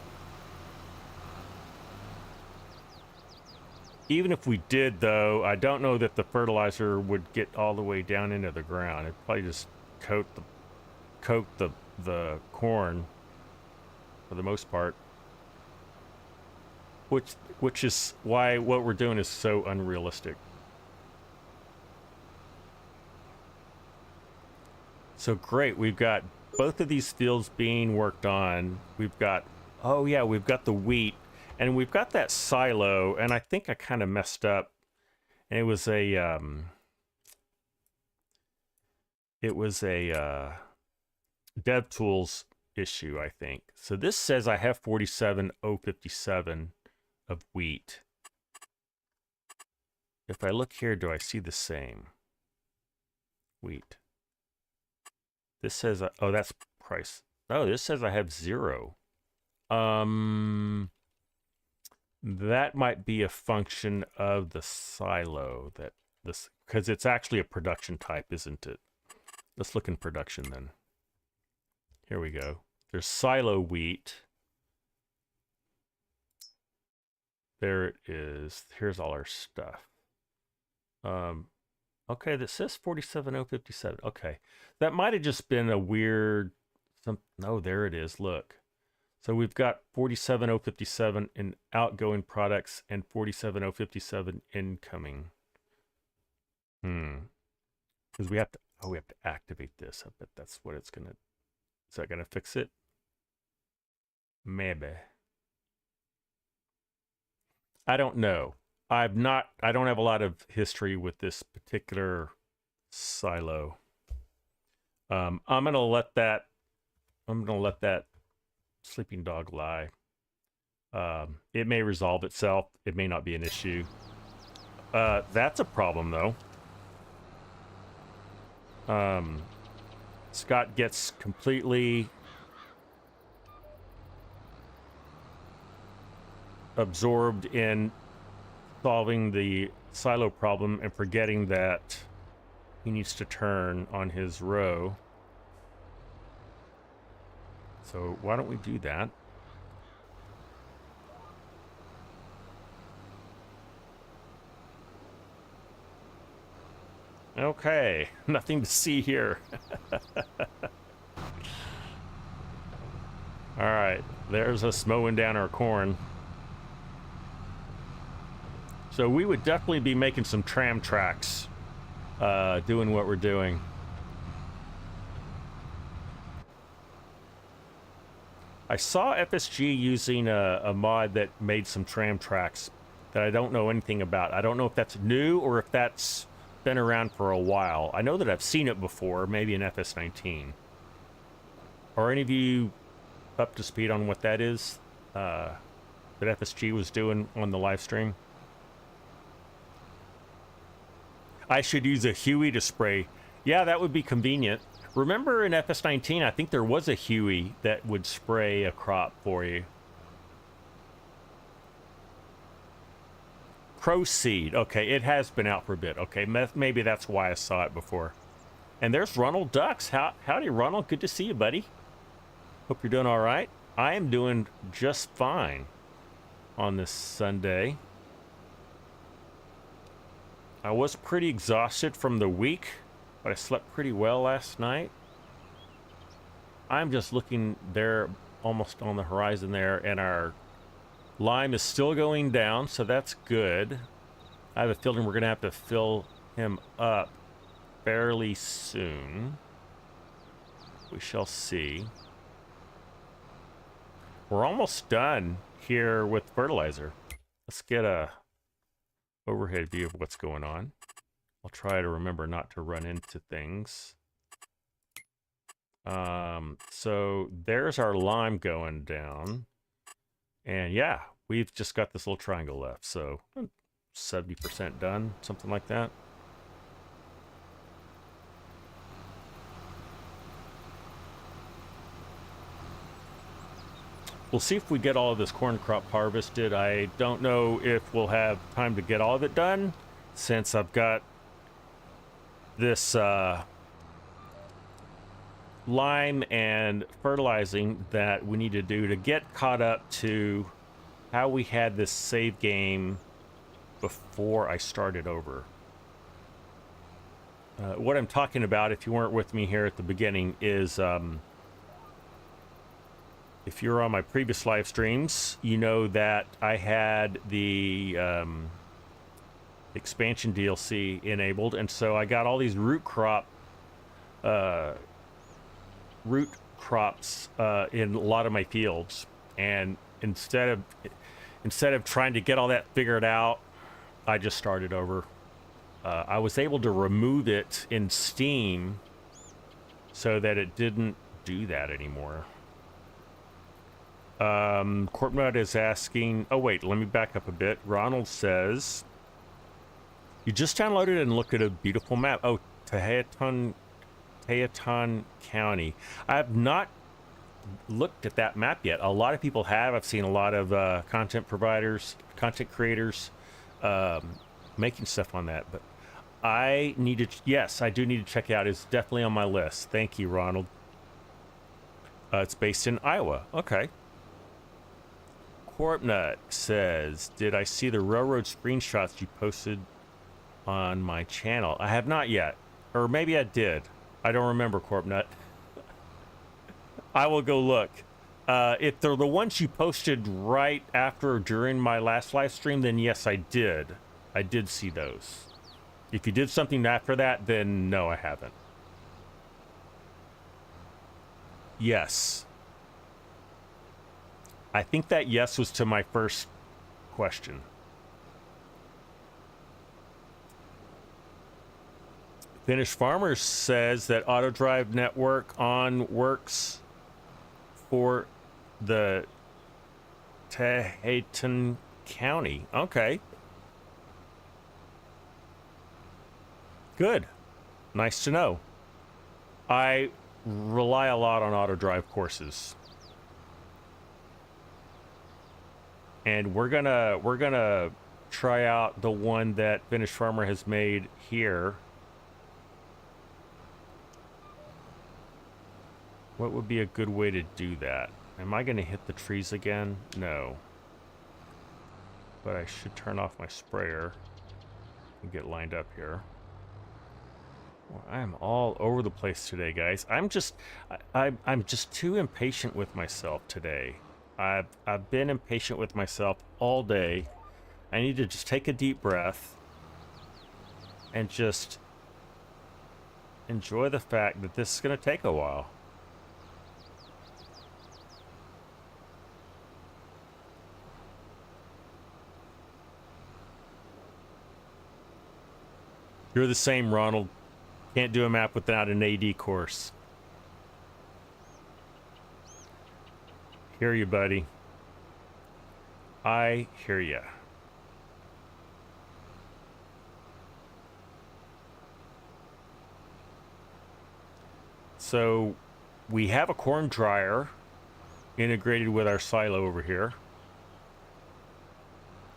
Even if we did, though, I don't know that the fertilizer would get all the way down into the ground. It'd probably just coat the corn for the most part, which is why what we're doing is so unrealistic. So great, we've got both of these fields being worked on. We've got, oh yeah, we've got the wheat, and we've got that silo, and I think I kind of messed up, and it was a DevTools issue, I think. So this says I have 47057 of wheat. If I look here, do I see the same wheat? This says, oh, that's price. Oh, this says I have 0. That might be a function of the silo that this, because it's actually a production type, isn't it? Let's look in production then. Here we go. There's silo wheat. There it is. Here's all our stuff. Okay, that says 47057. Okay. That might have just been a weird no, there it is. Look. So we've got 47057 in outgoing products and 47057 incoming. Because we have to activate this. I bet that's what it's gonna. Is that gonna fix it? Maybe. I don't know. I don't have a lot of history with this particular silo. I'm gonna let that sleeping dog lie. It may resolve itself. It may not be an issue. That's a problem though. Scott gets completely absorbed in solving the silo problem and forgetting that he needs to turn on his row. So why don't we do that? Okay, nothing to see here. All right, there's us mowing down our corn. So we would definitely be making some tram tracks, doing what we're doing. I saw FSG using a mod that made some tram tracks that I don't know anything about. I don't know if that's new or if that's been around for a while. I know that I've seen it before, maybe in FS19. Are any of you up to speed on what that is that FSG was doing on the live stream? I should use a Huey to spray. Yeah, that would be convenient. Remember in FS19, I think there was a Huey that would spray a crop for you. Proceed. Okay, it has been out for a bit. Okay, maybe that's why I saw it before. And there's Ronald Ducks. Howdy, Ronald. Good to see you, buddy. Hope you're doing all right. I am doing just fine on this Sunday. I was pretty exhausted from the week, but I slept pretty well last night. I'm just looking there, almost on the horizon there, and our lime is still going down, so that's good. I have a feeling we're going to have to fill him up fairly soon. We shall see. We're almost done here with fertilizer. Let's get a overhead view of what's going on. I'll try to remember not to run into things. So there's our lime going down. And yeah, we've just got this little triangle left. So 70% done, something like that. We'll see if we get all of this corn crop harvested. I don't know if we'll have time to get all of it done, since I've got this lime and fertilizing that we need to do to get caught up to how we had this save game before I started over. What I'm talking about, if you weren't with me here at the beginning, is if you're on my previous live streams, you know that I had the expansion DLC enabled, and so I got all these root crops in a lot of my fields, and instead of trying to get all that figured out, I just started over. I was able to remove it in Steam so that it didn't do that anymore. Corpnut is asking, oh wait, let me back up a bit. Ronald says, you just downloaded and looked at a beautiful map. Oh, Teton County. I have not looked at that map yet. A lot of people have. I've seen a lot of content creators making stuff on that, but I need to, yes, I do need to check it out. It's definitely on my list. Thank you, Ronald. It's based in Iowa. Okay. Corpnut says, did I see the railroad screenshots you posted on my channel? I have not yet. Or maybe I did. I don't remember, Corpnut. I will go look. If they're the ones you posted right after or during my last live stream, then yes, I did. I did see those. If you did something after that, then no, I haven't. Yes. I think that yes was to my first question. Finnish Farmer says that AutoDrive Network on works for the Teton County. Okay. Good. Nice to know. I rely a lot on AutoDrive courses. And we're gonna try out the one that Finnish Farmer has made here. What would be a good way to do that? Am I gonna hit the trees again? No. But I should turn off my sprayer and get lined up here. Well, I'm all over the place today, guys. I'm just too impatient with myself today. I've been impatient with myself all day. I need to just take a deep breath and just enjoy the fact that this is going to take a while. You're the same, Ronald. Can't do a map without an AD course. Hear you, buddy. I hear ya. So we have a corn dryer integrated with our silo over here.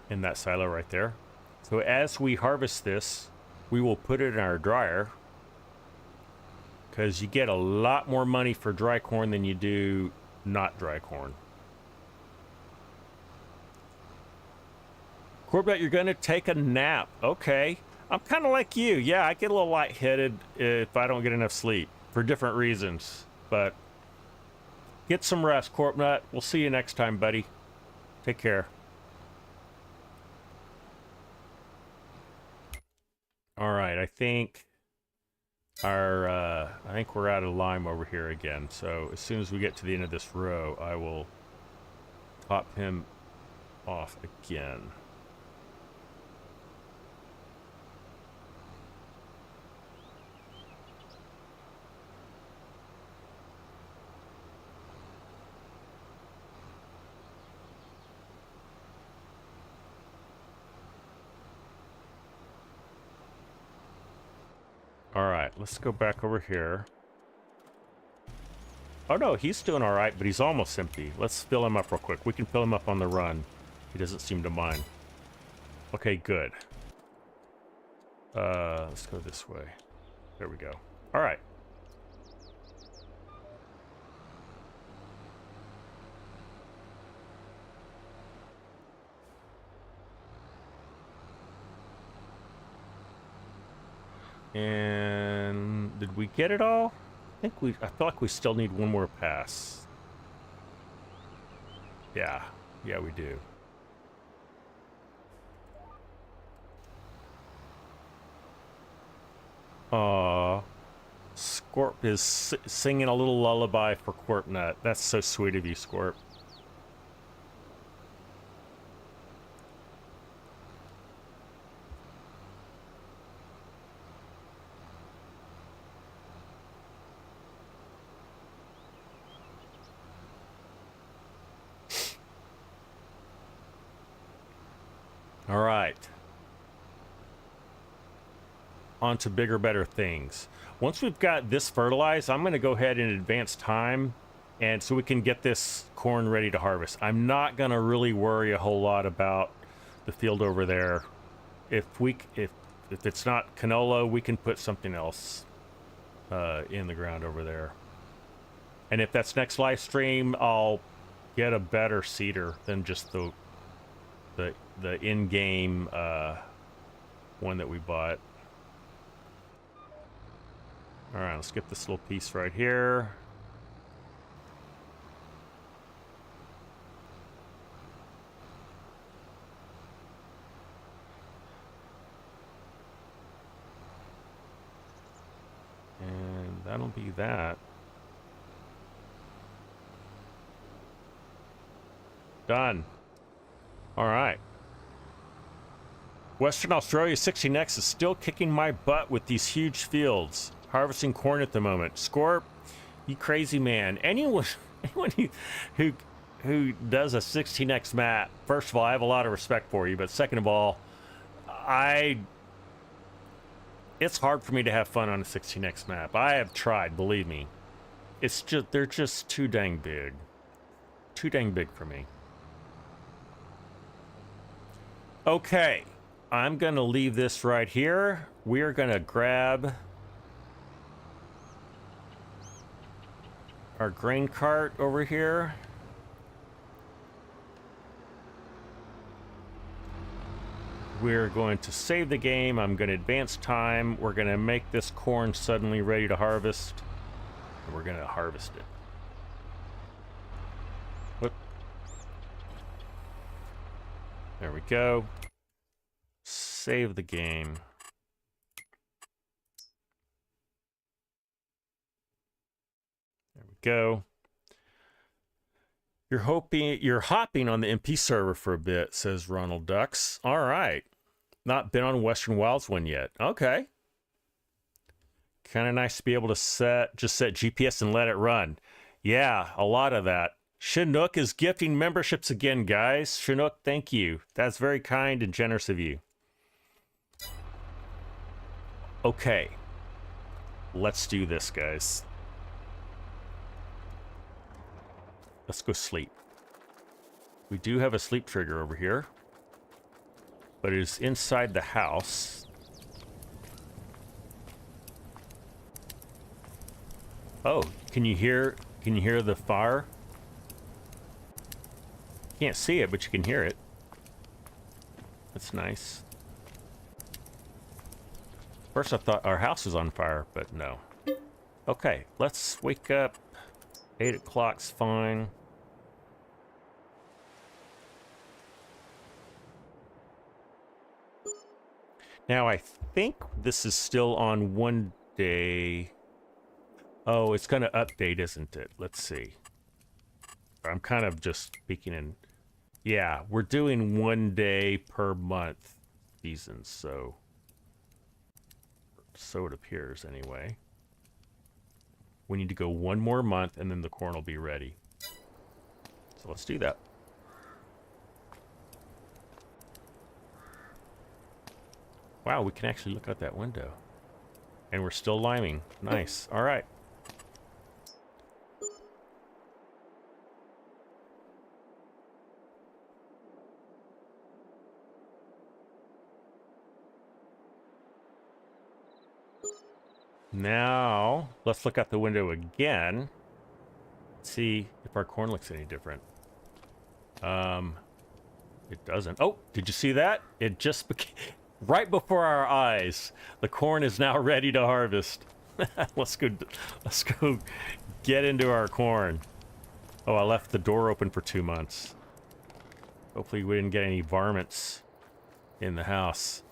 In that silo right there. So as we harvest this, we will put it in our dryer, because you get a lot more money for dry corn than you do not dry corn. Corbett, you're going to take a nap. Okay. I'm kind of like you. Yeah, I get a little lightheaded if I don't get enough sleep for different reasons. But get some rest, Corpnut. We'll see you next time, buddy. Take care. All right, I think we're out of lime over here again. So as soon as we get to the end of this row, I will top him off again. All right, let's go back over here. Oh no, he's doing all right, but he's almost empty. Let's fill him up real quick. We can fill him up on the run. He doesn't seem to mind. Okay, good. Let's go this way. There we go. All right. And did we get it all? I feel like we still need one more pass. Yeah, we do. Aww. Scorp is singing a little lullaby for Corpnut. That's so sweet of you, Scorp. All right. On to bigger, better things. Once we've got this fertilized, I'm going to go ahead and advance time, and so we can get this corn ready to harvest. I'm not going to really worry a whole lot about the field over there. If it's not canola, we can put something else in the ground over there. And if that's next live stream, I'll get a better seeder than just the in-game one that we bought. All right, let's get this little piece right here. And that'll be that. Done. All right. Western Australia 60Next is still kicking my butt with these huge fields. Harvesting corn at the moment. Scorp, you crazy man. Anyone who does a 16X map, first of all, I have a lot of respect for you, but second of all, it's hard for me to have fun on a 16X map. I have tried, believe me. It's just, they're just too dang big. Too dang big for me. Okay, I'm gonna leave this right here. We're gonna grab our grain cart over here. We're going to save the game. I'm going to advance time. We're going to make this corn suddenly ready to harvest. And we're going to harvest it. Whoop. There we go. Save the game. There we go. You're hopping on the MP server for a bit, says Ronald Ducks. All right. Not been on Western Wilds one yet. Okay. Kind of nice to be able to just set GPS and let it run. Yeah, a lot of that. Chinook is gifting memberships again, guys. Chinook, thank you. That's very kind and generous of you. Okay. Let's do this, guys. Let's go sleep. We do have a sleep trigger over here. but it is inside the house. Oh, can you hear the fire? Can't see it, but you can hear it. That's nice. First I thought our house was on fire, but no. Okay, let's wake up. 8 o'clock's fine. Now I think this is still on 1 day. Oh, it's going to update, isn't it? Let's see. I'm kind of just speaking in... Yeah, we're doing 1 day per month seasons, so it appears anyway. We need to go 1 more month and then the corn will be ready. So let's do that. Wow, we can actually look out that window. And we're still liming. Nice. All right. Now, let's look out the window again. See if our corn looks any different. It doesn't. Oh, did you see that? It just became... Right before our eyes, the corn is now ready to harvest. Let's go get into our corn. Oh, I left the door open for 2 months. Hopefully we didn't get any varmints in the house.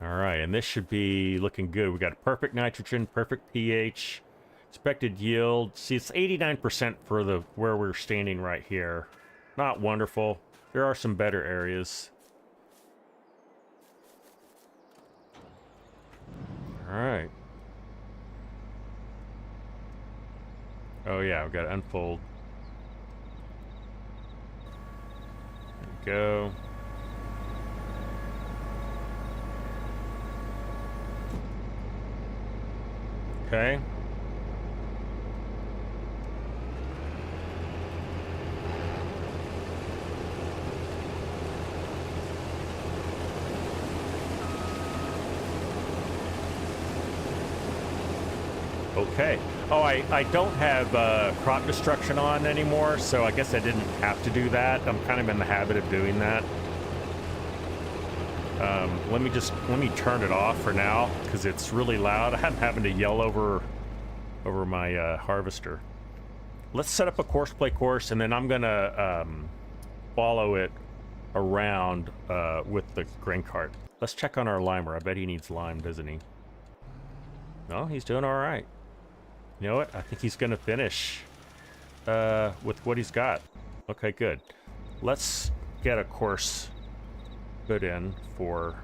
All right, and this should be looking good. We got perfect nitrogen, perfect pH. Expected yield. See, it's 89% for the where we're standing right here. Not wonderful. There are some better areas. All right. Oh yeah, we've got to unfold. There we go. Okay. Okay. Oh, I don't have crop destruction on anymore, so I guess I didn't have to do that. I'm kind of in the habit of doing that. Let me turn it off for now because it's really loud. I'm having to yell over my harvester. Let's set up a course play course, and then I'm gonna follow it around with the grain cart. Let's check on our limer. I bet he needs lime, doesn't he? No, he's doing all right. You know what? I think he's gonna finish with what he's got. Okay, good. Let's get a course put in for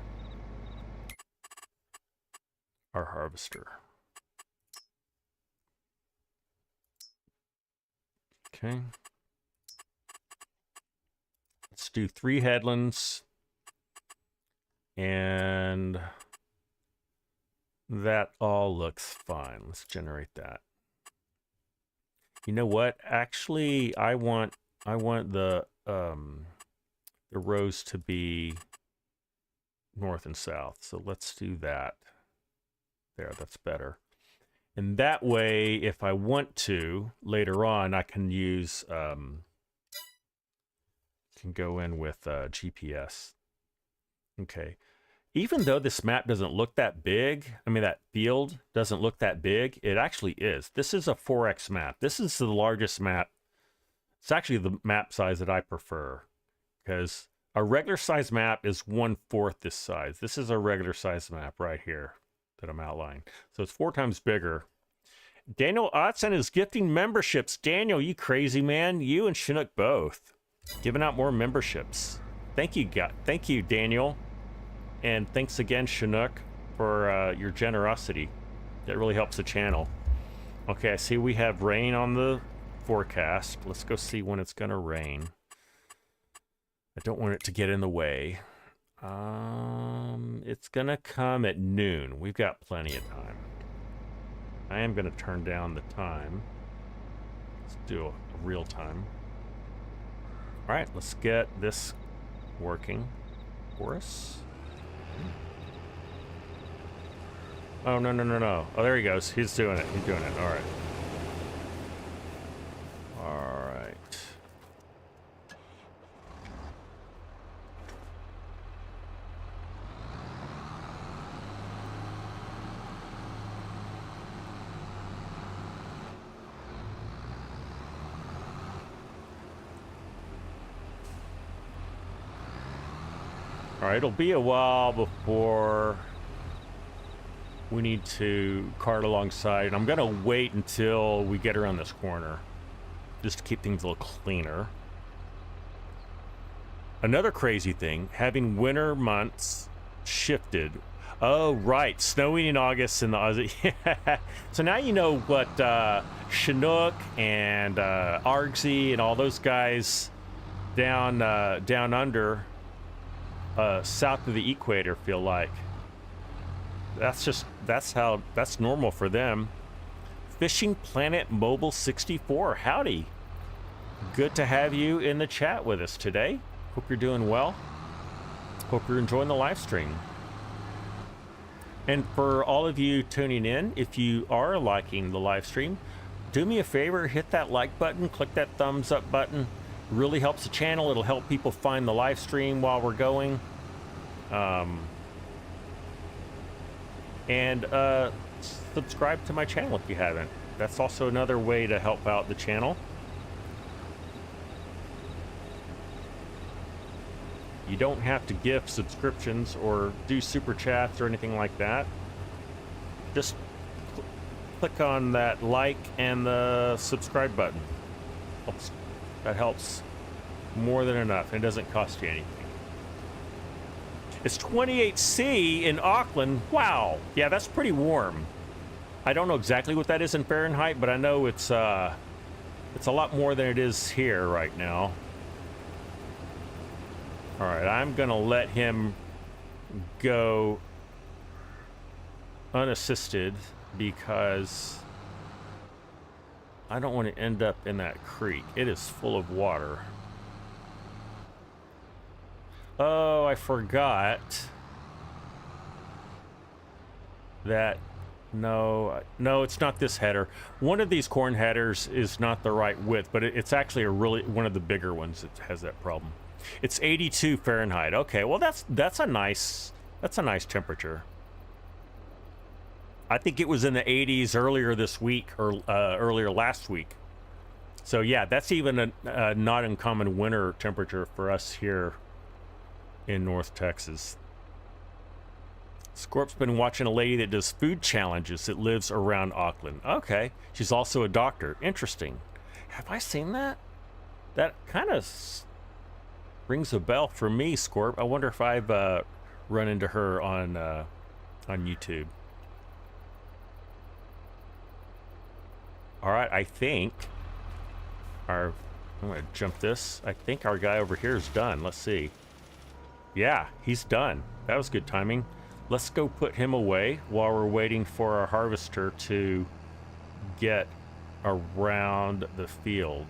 our harvester. Okay. Let's do 3 headlands. And that all looks fine. Let's generate that. You know what? Actually, I want the rows to be north and south. So let's do that. There, that's better. And that way, if I want to later on, I can use can go in with GPS. Okay. Even though this map doesn't look that big, I mean, that field doesn't look that big, it actually is. This is a 4x map. This is the largest map. It's actually the map size that I prefer, because a regular size map is 1/4 this size. This is a regular size map right here that I'm outlining. So it's 4 times bigger. Daniel Otson is gifting memberships. Daniel, you crazy man. You and Chinook both. Giving out more memberships. Thank you, Daniel. And thanks again, Chinook, for your generosity. That really helps the channel. Okay, I see we have rain on the forecast. Let's go see when it's going to rain. I don't want it to get in the way. It's going to come at noon. We've got plenty of time. I am going to turn down the time. Let's do a real time. All right, let's get this working for us. Oh, no, no, no, no. Oh, there he goes. He's doing it. He's doing it. All right. All right. All right, it'll be a while before we need to cart alongside. And I'm going to wait until we get around this corner, just to keep things a little cleaner. Another crazy thing, having winter months shifted. Oh, right, snowing in August in the Aussie. So now you know what Chinook and Argsy and all those guys down under south of the equator feel like. That's normal for them. Fishing Planet Mobile 64, howdy. Good to have you in the chat with us today. Hope you're doing well. Hope you're enjoying the live stream. And for all of you tuning in, if you are liking the live stream, do me a favor, hit that like button, click that thumbs up button. It really helps the channel. It'll help people find the live stream while we're going. And subscribe to my channel if you haven't. That's also another way to help out the channel. You don't have to gift subscriptions or do super chats or anything like that. Just click on that like and the subscribe button. That helps more than enough. It doesn't cost you anything. It's 28°C in Auckland. Wow. Yeah, that's pretty warm. I don't know exactly what that is in Fahrenheit, but I know it's a lot more than it is here right now. All right, I'm gonna let him go unassisted because I don't want to end up in that creek. It is full of water. Oh, I forgot that. No, it's not this header. One of these corn headers is not the right width, but it's actually one of the bigger ones that has that problem. It's 82 Fahrenheit. Okay, well that's a nice temperature. I think it was in the 80s earlier this week or earlier last week. So yeah, that's even a not uncommon winter temperature for us here in North Texas. Scorp's been watching a lady that does food challenges that lives around Auckland. Okay, she's also a doctor. Interesting. Have I seen that? That kind of rings a bell for me, Scorp. I wonder if I've run into her on YouTube. All right, I think I'm gonna jump this. I think our guy over here is done. Let's see. Yeah, he's done. That was good timing. Let's go put him away while we're waiting for our harvester to get around the field.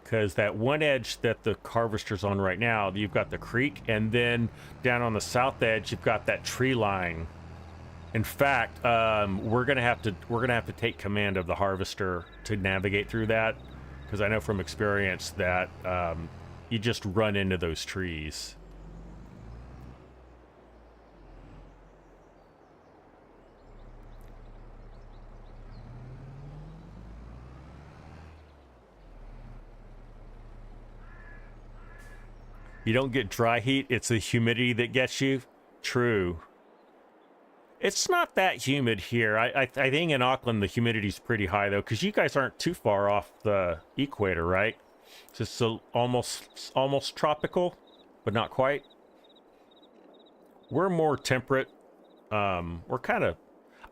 Because that one edge that the harvester's on right now, you've got the creek, and then down on the south edge, you've got that tree line. In fact, we're gonna have to take command of the harvester to navigate through that, because I know from experience that you just run into those trees. You don't get dry heat, it's the humidity that gets you. True. It's not that humid here. I think in Auckland the humidity's pretty high though, because you guys aren't too far off the equator, right? It's just almost tropical, but not quite. We're more temperate. We're kind of,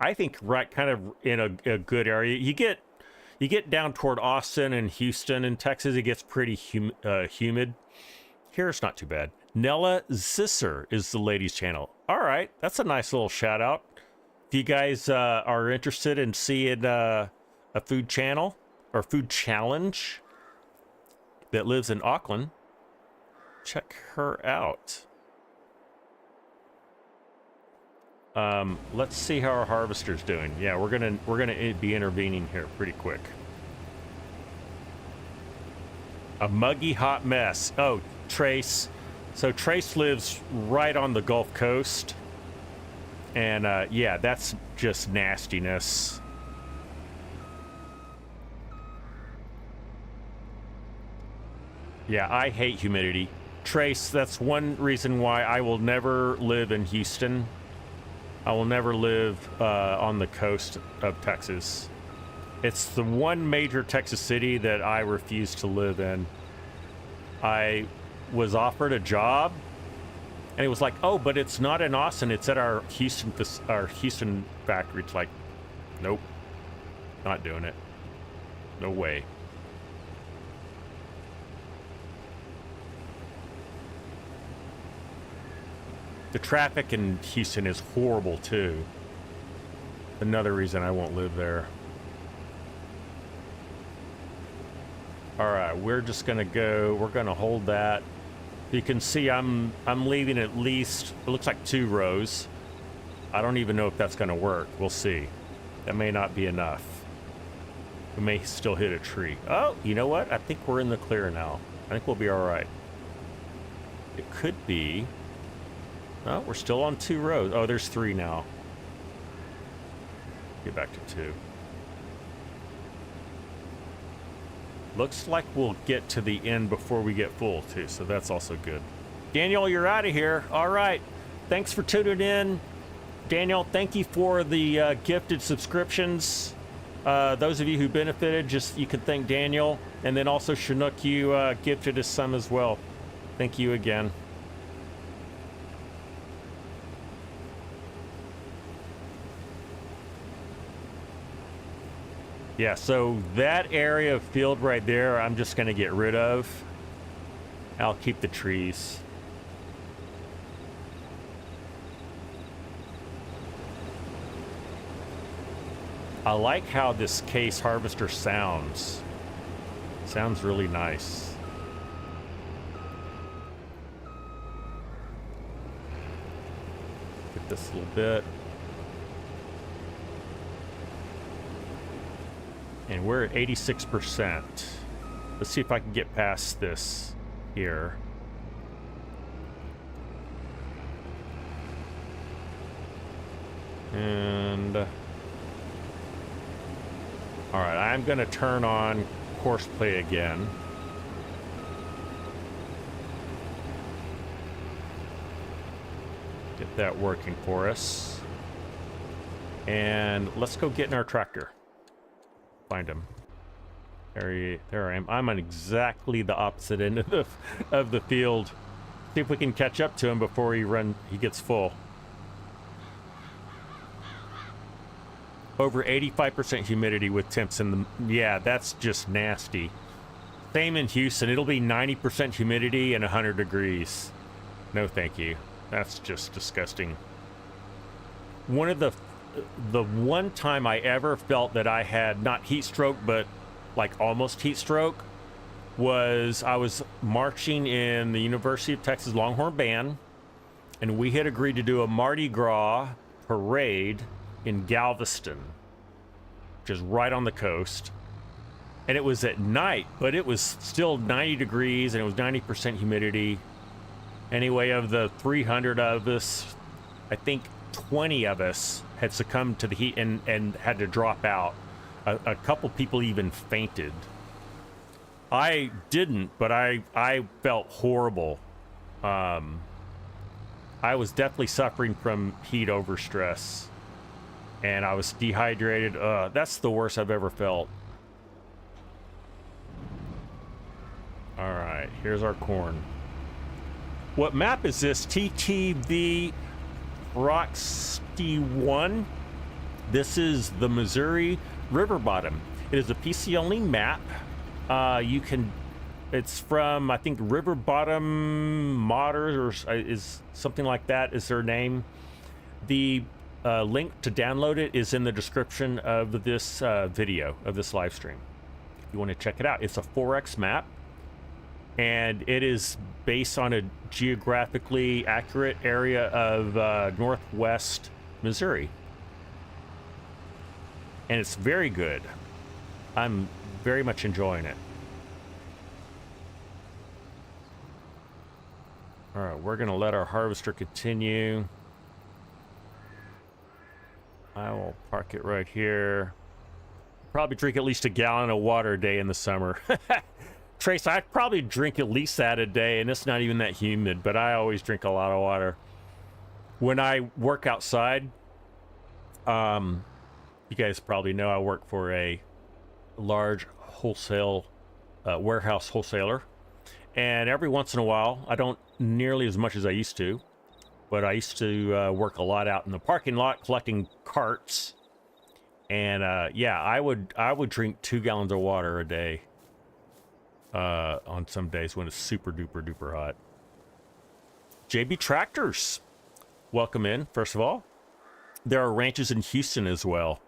I think, right kind of in a good area. You get down toward Austin and Houston and Texas, it gets pretty humid. Here it's not too bad. Nella Zisser is the ladies' channel. All right, that's a nice little shout out. If you guys are interested in seeing a food channel or food challenge that lives in Auckland, check her out. Let's see how our harvester's doing. Yeah, we're gonna be intervening here pretty quick. A muggy hot mess. Oh, Trace. So Trace lives right on the Gulf Coast. And yeah, that's just nastiness. Yeah, I hate humidity. Trace, that's one reason why I will never live in Houston. I will never live on the coast of Texas. It's the one major Texas city that I refuse to live in. I was offered a job, and it was like, oh, but it's not in Austin. It's at our Houston factory. It's like, nope, not doing it. No way. The traffic in Houston is horrible too. Another reason I won't live there. All right, we're just gonna go. We're gonna hold that. You can see I'm leaving at least, it looks like 2 rows. I don't even know if that's gonna work. We'll see. That may not be enough. We may still hit a tree. Oh, you know what? I think we're in the clear now. I think we'll be all right. It could be. Oh, we're still on 2 rows. Oh, there's 3 now. Get back to 2. Looks like we'll get to the end before we get full too, so that's also good. Daniel, you're out of here. All right. Thanks for tuning in. Daniel, thank you for the gifted subscriptions. Those of you who benefited, you can thank Daniel. And then also Chinook, you gifted us some as well. Thank you again. Yeah, so that area of field right there, I'm just going to get rid of. I'll keep the trees. I like how this case harvester sounds. Sounds really nice. Get this a little bit. And we're at 86%. Let's see if I can get past this here. And all right, I'm gonna turn on course play again. Get that working for us. And let's go get in our tractor. Find him. There I am. I'm on exactly the opposite end of the field. See if we can catch up to him before he gets full. Over 85% humidity with temps in the... Yeah, that's just nasty. Same in Houston. It'll be 90% humidity and 100 degrees. No thank you. That's just disgusting. One of the one time I ever felt that I had not heat stroke, but like almost heat stroke, was I was marching in the University of Texas Longhorn Band, and we had agreed to do a Mardi Gras parade in Galveston, which is right on the coast. And it was at night, but it was still 90 degrees and it was 90% humidity. Anyway, of the 300 of us, I think 20 of us had succumbed to the heat and had to drop out. A couple people even fainted. I didn't, but I felt horrible. I was definitely suffering from heat overstress, and I was dehydrated. That's the worst I've ever felt. All right, here's our corn. What map is this? TTV Roxy 1. This is the Missouri River Bottom. It is a PC only map. You can It's from, I think, River Bottom Modders, or is something like that is their name. The link to download it is in the description of this video, of this live stream. If you want to check it out, it's a 4X map, and it is based on a geographically accurate area of northwest Missouri. And it's very good. I'm very much enjoying it. All right, we're gonna let our harvester continue. I will park it right here. Probably drink at least a gallon of water a day in the summer. Trace, I probably drink at least that a day, and it's not even that humid, but I always drink a lot of water. When I work outside, you guys probably know I work for a large wholesale warehouse wholesaler. And every once in a while, I don't nearly as much as I used to, but I used to work a lot out in the parking lot collecting carts. And yeah, I would drink 2 gallons of water a day on some days when it's super duper duper hot. JB Tractors, welcome in, first of all. There are ranches in Houston as well.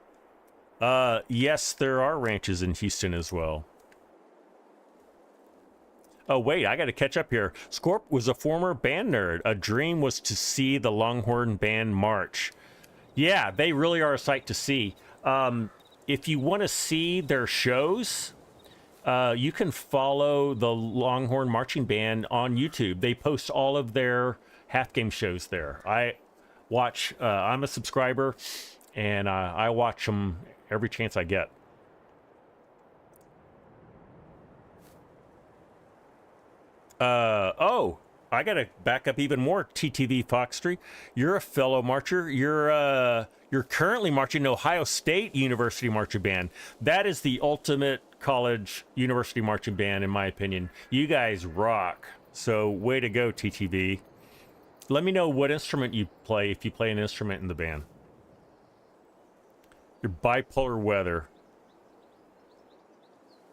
Yes, there are ranches in Houston as well. Oh, wait, I got to catch up here. Scorp was a former band nerd. A dream was to see the Longhorn Band march. Yeah, they really are a sight to see. If you want to see their shows, you can follow the Longhorn Marching Band on YouTube. They post all of their half game shows there. I watch, I'm a subscriber, and I watch them every chance I get. Oh, I gotta back up even more. TTV Foxtree, you're a fellow marcher. You're currently marching Ohio State University Marching Band. That is the ultimate college university marching band, in my opinion. You guys rock. So way to go, TTV. Let me know what instrument you play, if you play an instrument in the band. Your bipolar weather.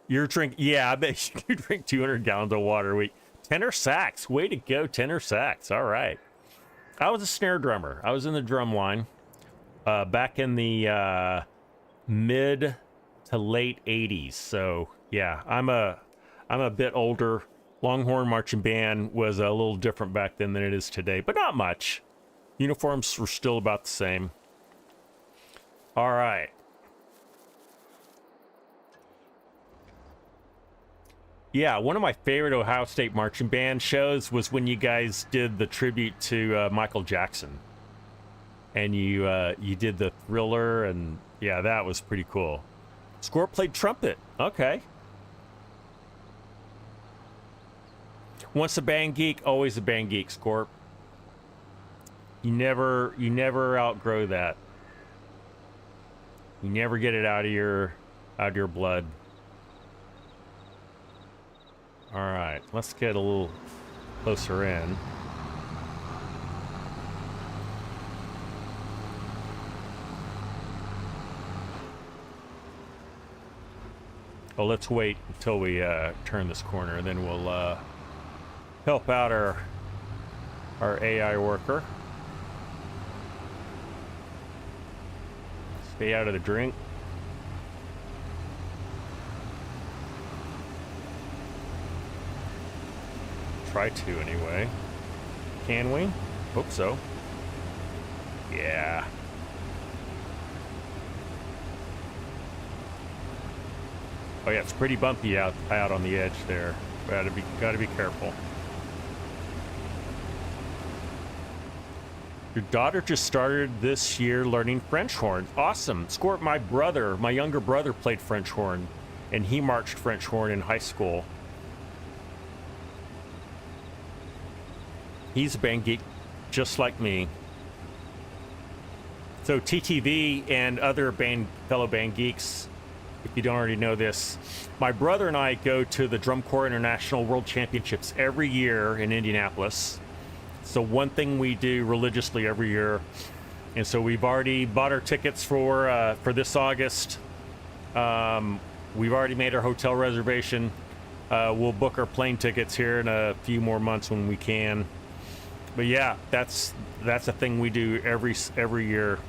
You're drink, yeah, I bet you drink 200 gallons of water a week. Tenor sax, way to go, tenor sax. All right. I was a snare drummer. I was in the drum line back in the mid to late 80s. So yeah, I'm a bit older. Longhorn Marching Band was a little different back then than it is today, but not much. Uniforms were still about the same. All right. Yeah, one of my favorite Ohio State Marching Band shows was when you guys did the tribute to Michael Jackson. And you did the Thriller, and yeah, that was pretty cool. Scorp played trumpet. Okay. Once a band geek, always a band geek, Scorp. You never outgrow that. You never get it out of your blood. All right, let's get a little closer in. Oh, let's wait until we turn this corner, and then we'll help out our AI worker. Stay out of the drink. Try to anyway. Can we? Hope so. Yeah. Oh yeah, it's pretty bumpy out on the edge there. Gotta be careful. Your daughter just started this year learning French horn. Awesome. Scorp, my younger brother played French horn, and he marched French horn in high school. He's a band geek just like me. So TTV and other fellow band geeks, if you don't already know this, my brother and I go to the Drum Corps International World Championships every year in Indianapolis. So one thing we do religiously every year. And so we've already bought our tickets for this August. We've already made our hotel reservation. We'll book our plane tickets here in a few more months when we can. But yeah, that's a thing we do every year.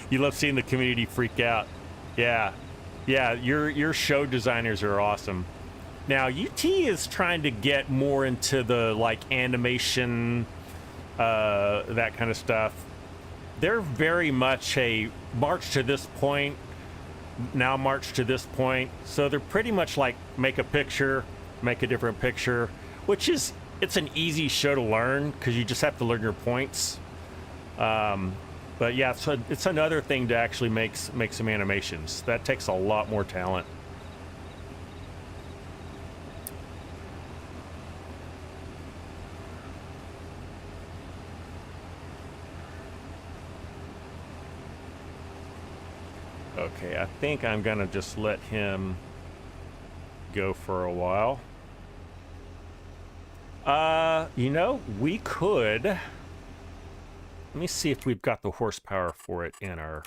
You love seeing the community freak out. Yeah, yeah. Your show designers are awesome. Now UT is trying to get more into the like animation, that kind of stuff. They're very much a march to this point, now march to this point. So they're pretty much like make a picture, make a different picture, which is, it's an easy show to learn because you just have to learn your points. But yeah, so it's another thing to actually make some animations. That takes a lot more talent. Okay, I think I'm gonna just let him go for a while. You know, we could, let me see if we've got the horsepower for it in our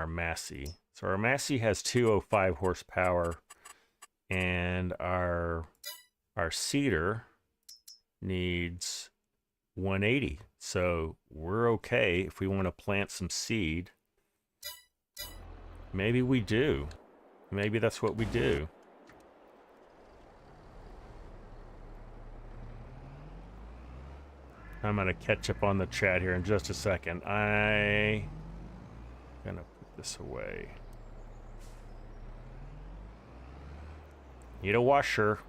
Massey. So our Massey has 205 horsepower, and our Cedar needs 180. So we're okay if we want to plant some seed. Maybe we do. Maybe that's what we do. I'm gonna catch up on the chat here in just a second. I'm gonna put this away. Need a washer.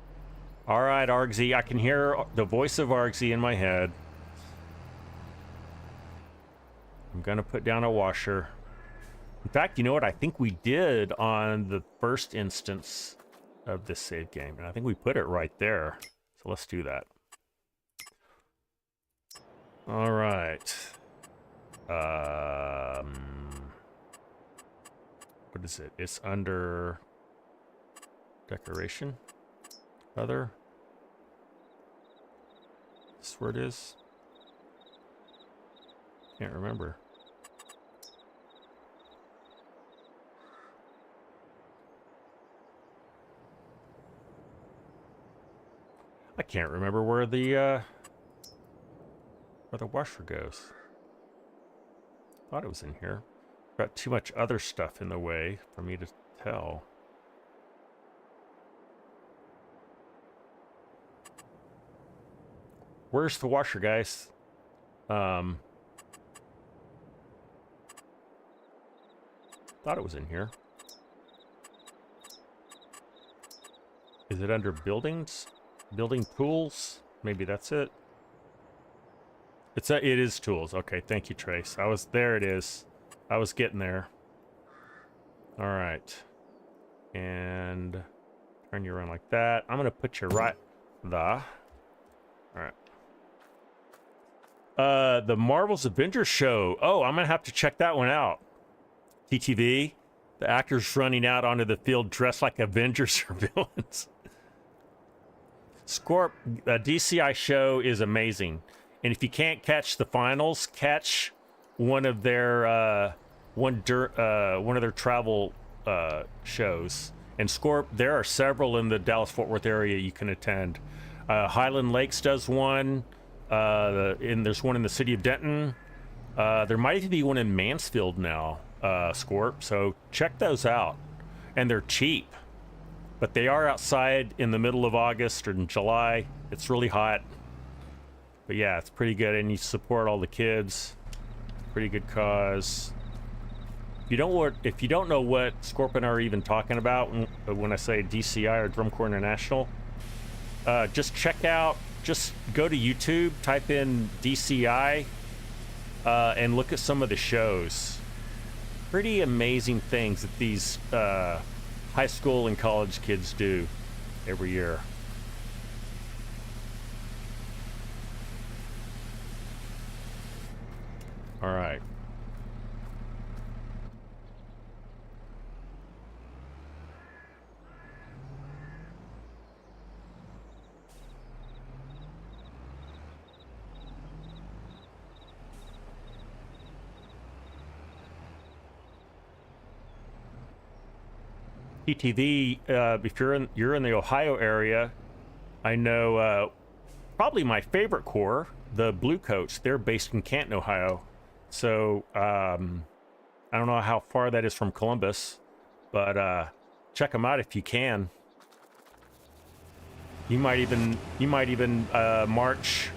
All right, Argsy, I can hear the voice of Argsy in my head. I'm gonna put down a washer. In fact, you know what? I think we did on the first instance of this save game, and I think we put it right there. So let's do that. All right. What is it? It's under decoration. Other. Is this where it is? Can't remember. I can't remember where the washer goes. Thought it was in here. Got too much other stuff in the way for me to tell. Where's the washer, guys? Thought it was in here. Is it under buildings? Building tools? Maybe that's it. It is tools. Okay, thank you, Trace. There it is. I was getting there. All right. And turn you around like that. I'm gonna put you right the. All right. The Marvel's Avengers show. Oh, I'm gonna have to check that one out. TTV. The actors running out onto the field dressed like Avengers or villains. Scorp, DCI show is amazing, and if you can't catch the finals, catch one of their one of their travel shows. And Scorp, there are several in the Dallas-Fort Worth area you can attend. Highland Lakes does one, and there's one in the city of Denton. There might even be one in Mansfield now, Scorp. So check those out, and they're cheap. But they are outside in the middle of August or in July. It's really hot. But yeah, it's pretty good, and you support all the kids. Pretty good cause. If you don't know what Scorp and I are even talking about when I say DCI or Drum Corps International, just go to YouTube, type in DCI, and look at some of the shows. Pretty amazing things that these high school and college kids do every year. All right. PTV, if you're in the Ohio area, I know probably my favorite corps, the Bluecoats. They're based in Canton, Ohio. So I don't know how far that is from Columbus, but check them out if you can. You might even march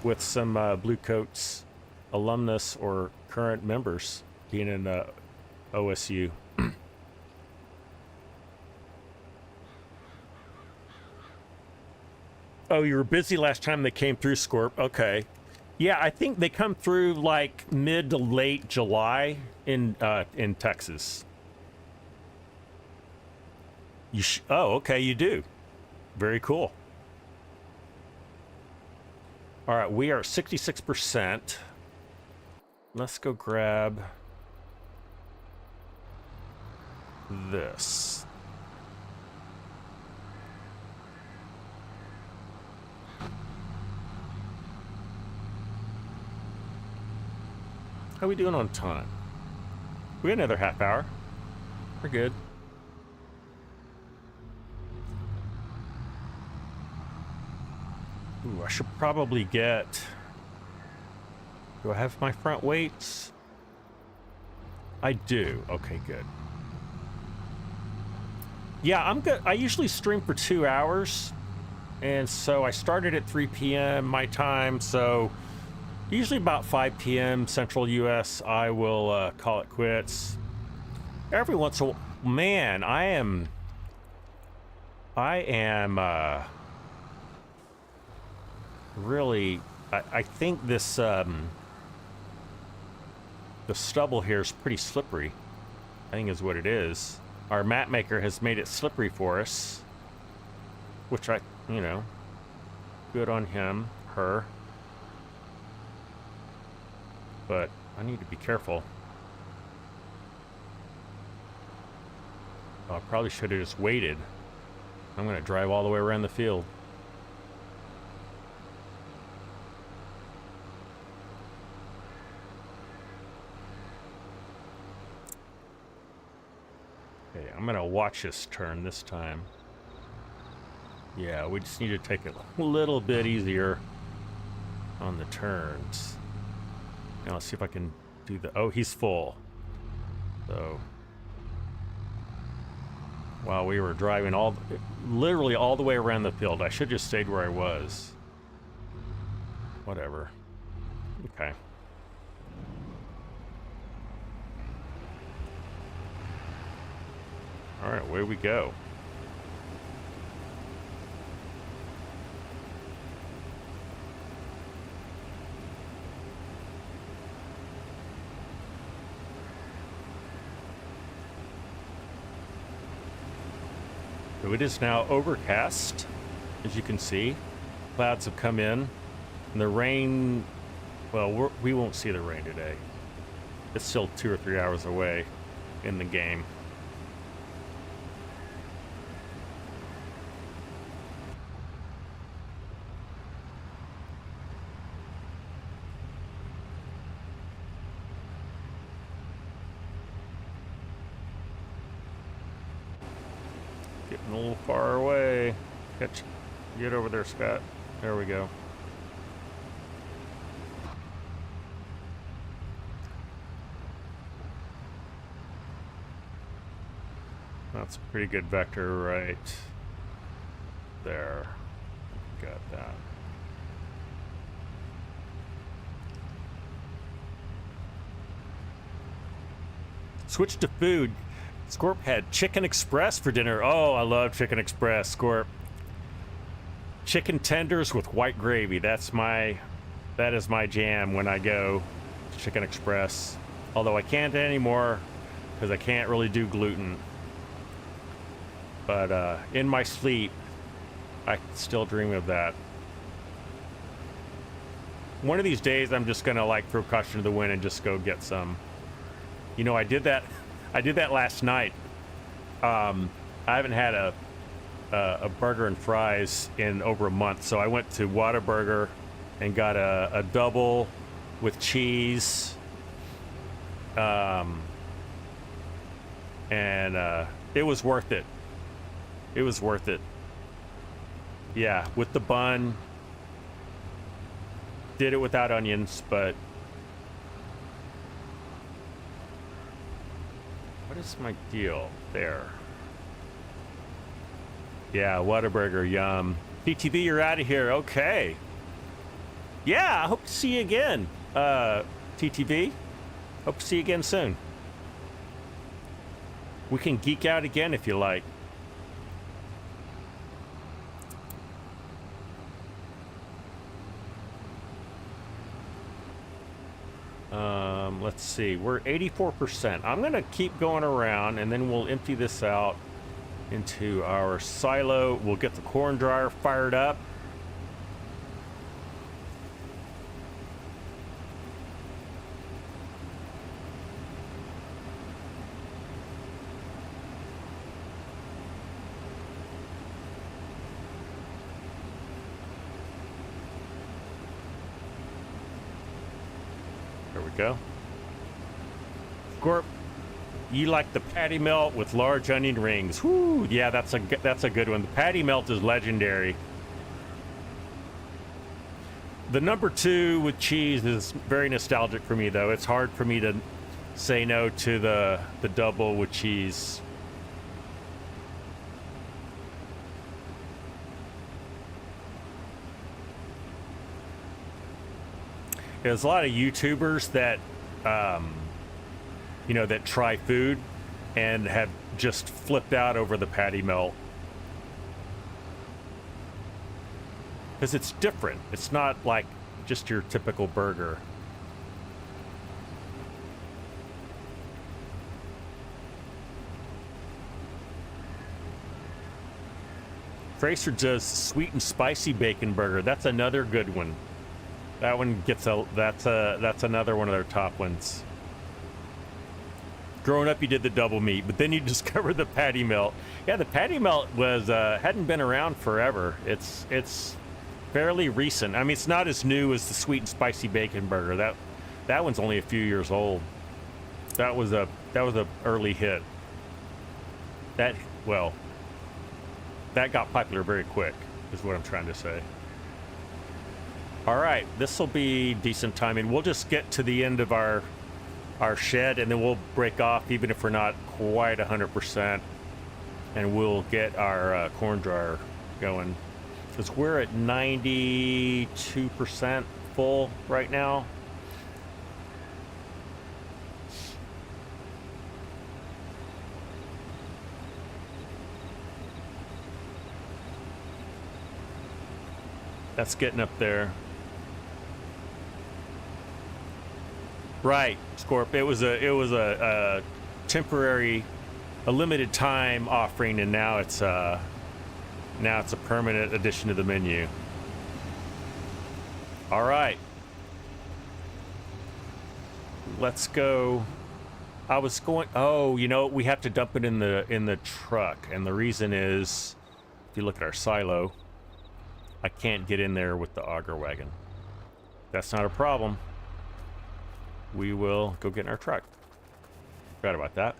with some Bluecoats alumnus or current members being in OSU. Oh, you were busy last time they came through, Scorp. Okay. Yeah, I think they come through like mid to late July in Texas. Oh, okay, you do. Very cool. All right, we are at 66%. Let's go grab this. How are we doing on time? We got another half hour. We're good. Ooh, I should probably get... Do I have my front weights? I do. Okay, good. Yeah, I'm good. I usually stream for 2 hours. And so I started at 3 p.m. my time. So usually about 5 p.m. Central US, I will call it quits. Every once in a while, man, I am really, I think this, the stubble here is pretty slippery, I think is what it is. Our map maker has made it slippery for us, which you know, good on him, her. But I need to be careful. I probably should have just waited. I'm going to drive all the way around the field. Okay, I'm going to watch this turn this time. Yeah, we just need to take it a little bit easier on the turns. Now let's see if I can do the... Oh, he's full. So... While we were driving literally all the way around the field. I should just stayed where I was. Whatever. Okay. All right, away we go. So it is now overcast, as you can see. Clouds have come in, and the rain, well, we won't see the rain today. It's still 2 or 3 hours away in the game. Getting a little far away. Get over there, Scott. There we go. That's a pretty good vector right there. Got that. Switch to food. Scorp had Chicken Express for dinner. Oh, I love Chicken Express, Scorp. Chicken tenders with white gravy. That is my jam when I go to Chicken Express. Although I can't anymore because I can't really do gluten. But in my sleep, I still dream of that. One of these days, I'm just gonna like throw caution to the wind and just go get some. You know, I did that last night. I haven't had a burger and fries in over a month, so I went to Whataburger and got a double with cheese, and It was worth it. It was worth it. Yeah, with the bun. Did it without onions, but what is my deal there? Yeah, Whataburger, yum. TTV, you're out of here. Okay. Yeah, I hope to see you again. TTV, hope to see you again soon. We can geek out again if you like. Let's see, we're 84%. I'm gonna keep going around and then we'll empty this out into our silo. We'll get the corn dryer fired up. There we go. Gorp, you like the patty melt with large onion rings. Whoo, yeah, that's a good one. The patty melt is legendary. The number 2 with cheese is very nostalgic for me, though. It's hard for me to say no to the double with cheese. There's a lot of YouTubers that you know, that try food and have just flipped out over the patty melt. Because it's different. It's not like just your typical burger. Fraser does sweet and spicy bacon burger. That's another good one. That one gets that's another one of their top ones. Growing up, you did the double meat, but then you discovered the patty melt. Yeah, the patty melt was hadn't been around forever. It's fairly recent. I mean, it's not as new as the sweet and spicy bacon burger. That one's only a few years old. That was a early hit. That got popular very quick, is what I'm trying to say. All right, this will be decent timing. We'll just get to the end of our shed, and then we'll break off, even if we're not quite 100%, and we'll get our corn dryer going, because we're at 92% full right now. That's getting up there. Right, Scorp. It was a temporary, a limited time offering, and now it's a permanent addition to the menu. All right, let's go. I was going. Oh, you know, we have to dump it in the truck, and the reason is, if you look at our silo, I can't get in there with the auger wagon. That's not a problem. We will go get in our truck. Forgot about that.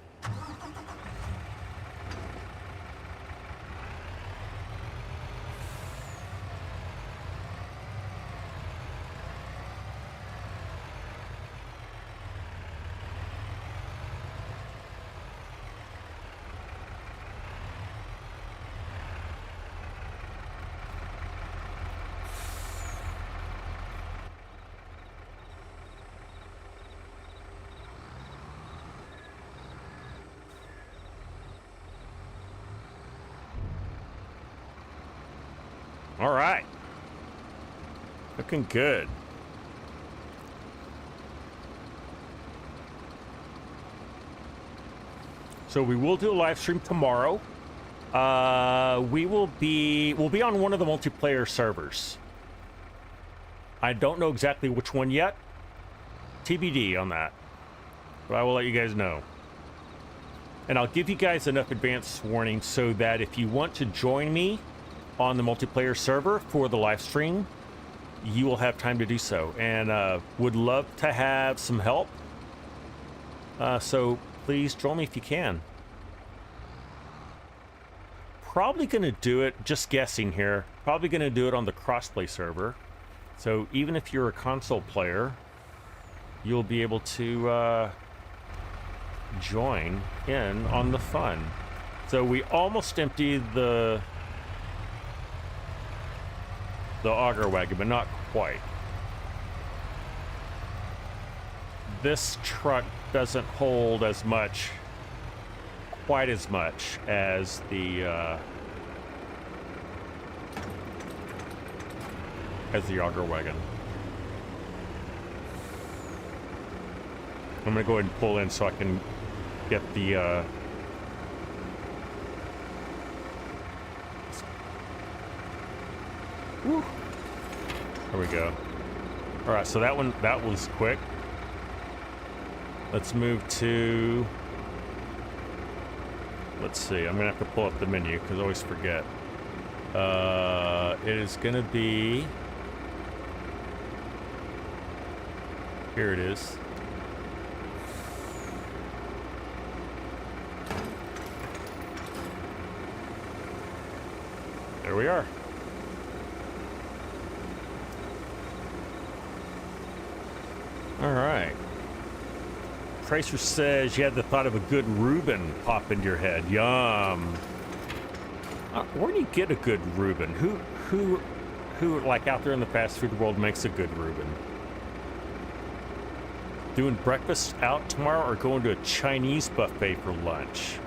All right. Looking good. So we will do a live stream tomorrow. We'll be on one of the multiplayer servers. I don't know exactly which one yet. TBD on that. But I will let you guys know. And I'll give you guys enough advance warning so that if you want to join me on the multiplayer server for the live stream, you will have time to do so, and would love to have some help, so please join me if you can. probably going to do it, just guessing here, probably going to do it on the crossplay server. So even if you're a console player, you'll be able to join in on the fun. So we almost emptied the auger wagon, but not quite. This truck doesn't hold as much, quite as much as the auger wagon. I'm gonna go ahead and pull in so I can get the woo. There we go. All right, so that was quick. Let's move to, let's see, I'm gonna have to pull up the menu because I always forget. It is gonna be, here it is. There we are. All right. Tracer says you had the thought of a good Reuben pop into your head. Yum. Where do you get a good Reuben? Who, like out there in the fast food world makes a good Reuben? Doing breakfast out tomorrow or going to a Chinese buffet for lunch?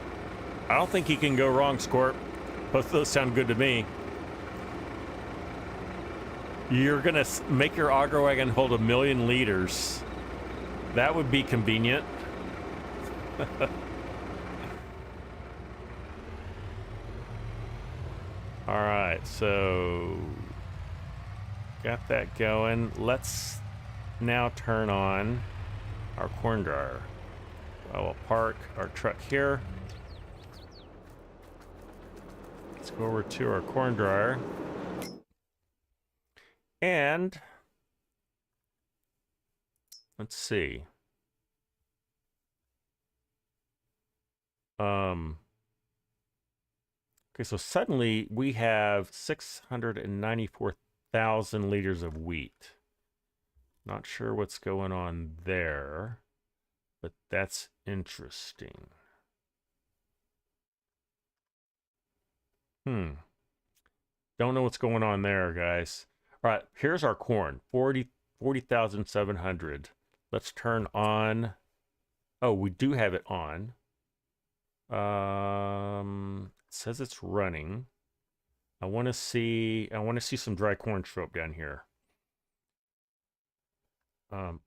I don't think you can go wrong, Scorp. Both of those sound good to me. You're gonna make your auger wagon hold 1 million liters. That would be convenient. All right, so got that going. Let's now turn on our corn dryer. I will park our truck here. Let's go over to our corn dryer. And let's see. Okay, so suddenly we have 694,000 liters of wheat. Not sure what's going on there, but that's interesting. Don't know what's going on there, guys. All right, here's our corn, 40,700. Let's turn on. Oh, we do have it on. It says it's running. I want to see some dry corn show up down here.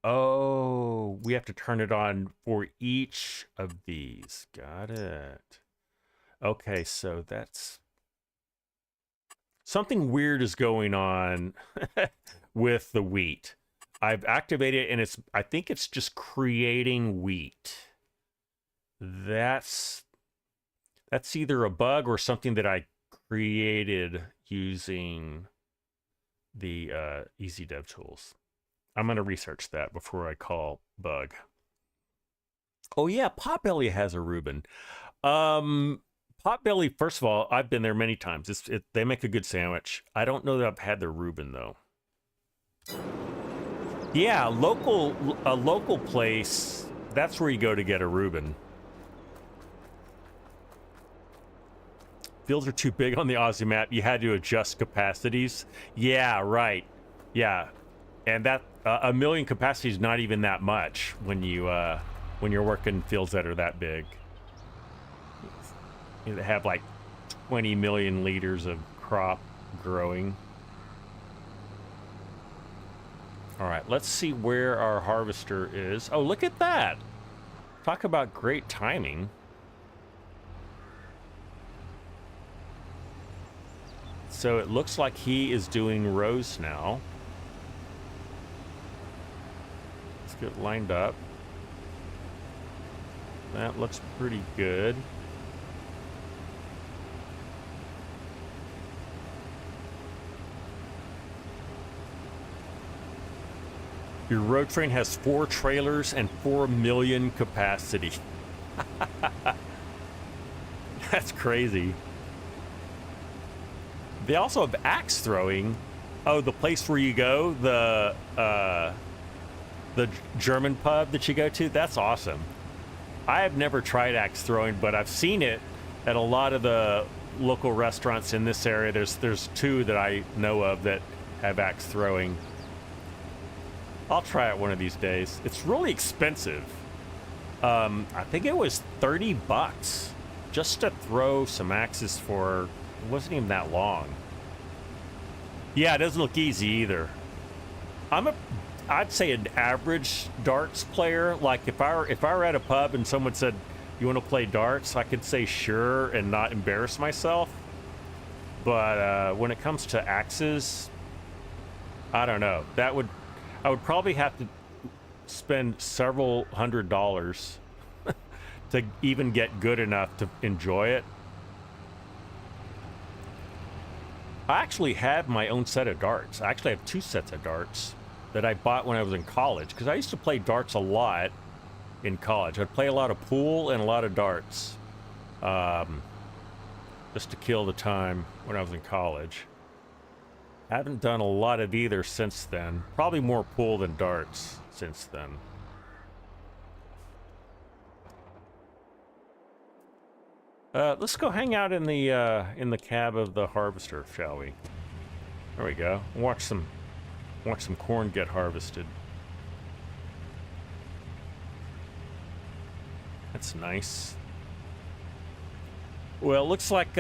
Oh, we have to turn it on for each of these. Got it. Okay, so that's something weird is going on with the wheat. I've activated it and I think it's just creating wheat. That's either a bug or something that I created using the Easy Dev tools. I'm going to research that before I call bug. Oh yeah, Potbelly has a Reuben. Potbelly, first of all, I've been there many times. They make a good sandwich. I don't know that I've had their Reuben though. Yeah, a local place, that's where you go to get a Reuben. Fields are too big on the Aussie map. You had to adjust capacities. Yeah, right. Yeah, and that 1 million capacity is not even that much when you're working fields that are that big. You have like 20 million liters of crop growing. All right, let's see where our harvester is. Oh, look at that. Talk about great timing. So it looks like he is doing rows now. Let's get lined up. That looks pretty good. Your road train has 4 trailers and 4 million capacity. That's crazy. They also have axe throwing. Oh, the place where you go, the German pub that you go to, that's awesome. I have never tried axe throwing, but I've seen it at a lot of the local restaurants in this area. There's two that I know of that have axe throwing. I'll try it one of these days. It's really expensive. I think it was 30 bucks just to throw some axes for, it wasn't even that long. Yeah, it doesn't look easy either. I'd say an average darts player. Like if I were at a pub and someone said, "You want to play darts?" I could say sure and not embarrass myself. But when it comes to axes, I don't know. I would probably have to spend several $100s to even get good enough to enjoy it. I actually have my own set of darts. I actually have 2 sets of darts that I bought when I was in college, because I used to play darts a lot in college. I'd play a lot of pool and a lot of darts, just to kill the time when I was in college. I haven't done a lot of either since then. Probably more pool than darts since then. Let's go hang out in the cab of the harvester, shall we? There we go. Watch some corn get harvested. That's nice. Well, it looks like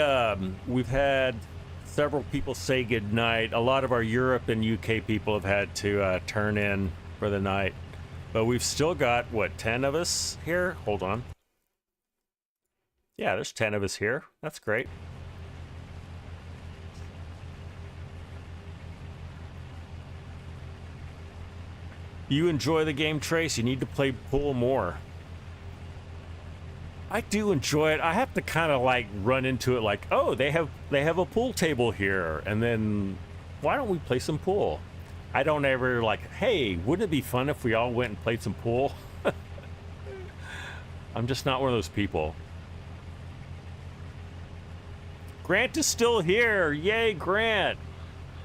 we've had several people say goodnight. A lot of our Europe and UK people have had to turn in for the night. But we've still got, what, 10 of us here? Hold on. Yeah, there's 10 of us here. That's great. You enjoy the game, Trace? You need to play pool more. I do enjoy it. I have to kind of like run into it like, oh, they have a pool table here, and then why don't we play some pool? I don't ever like, hey, wouldn't it be fun if we all went and played some pool? I'm just not one of those people. Grant is still here. Yay, Grant.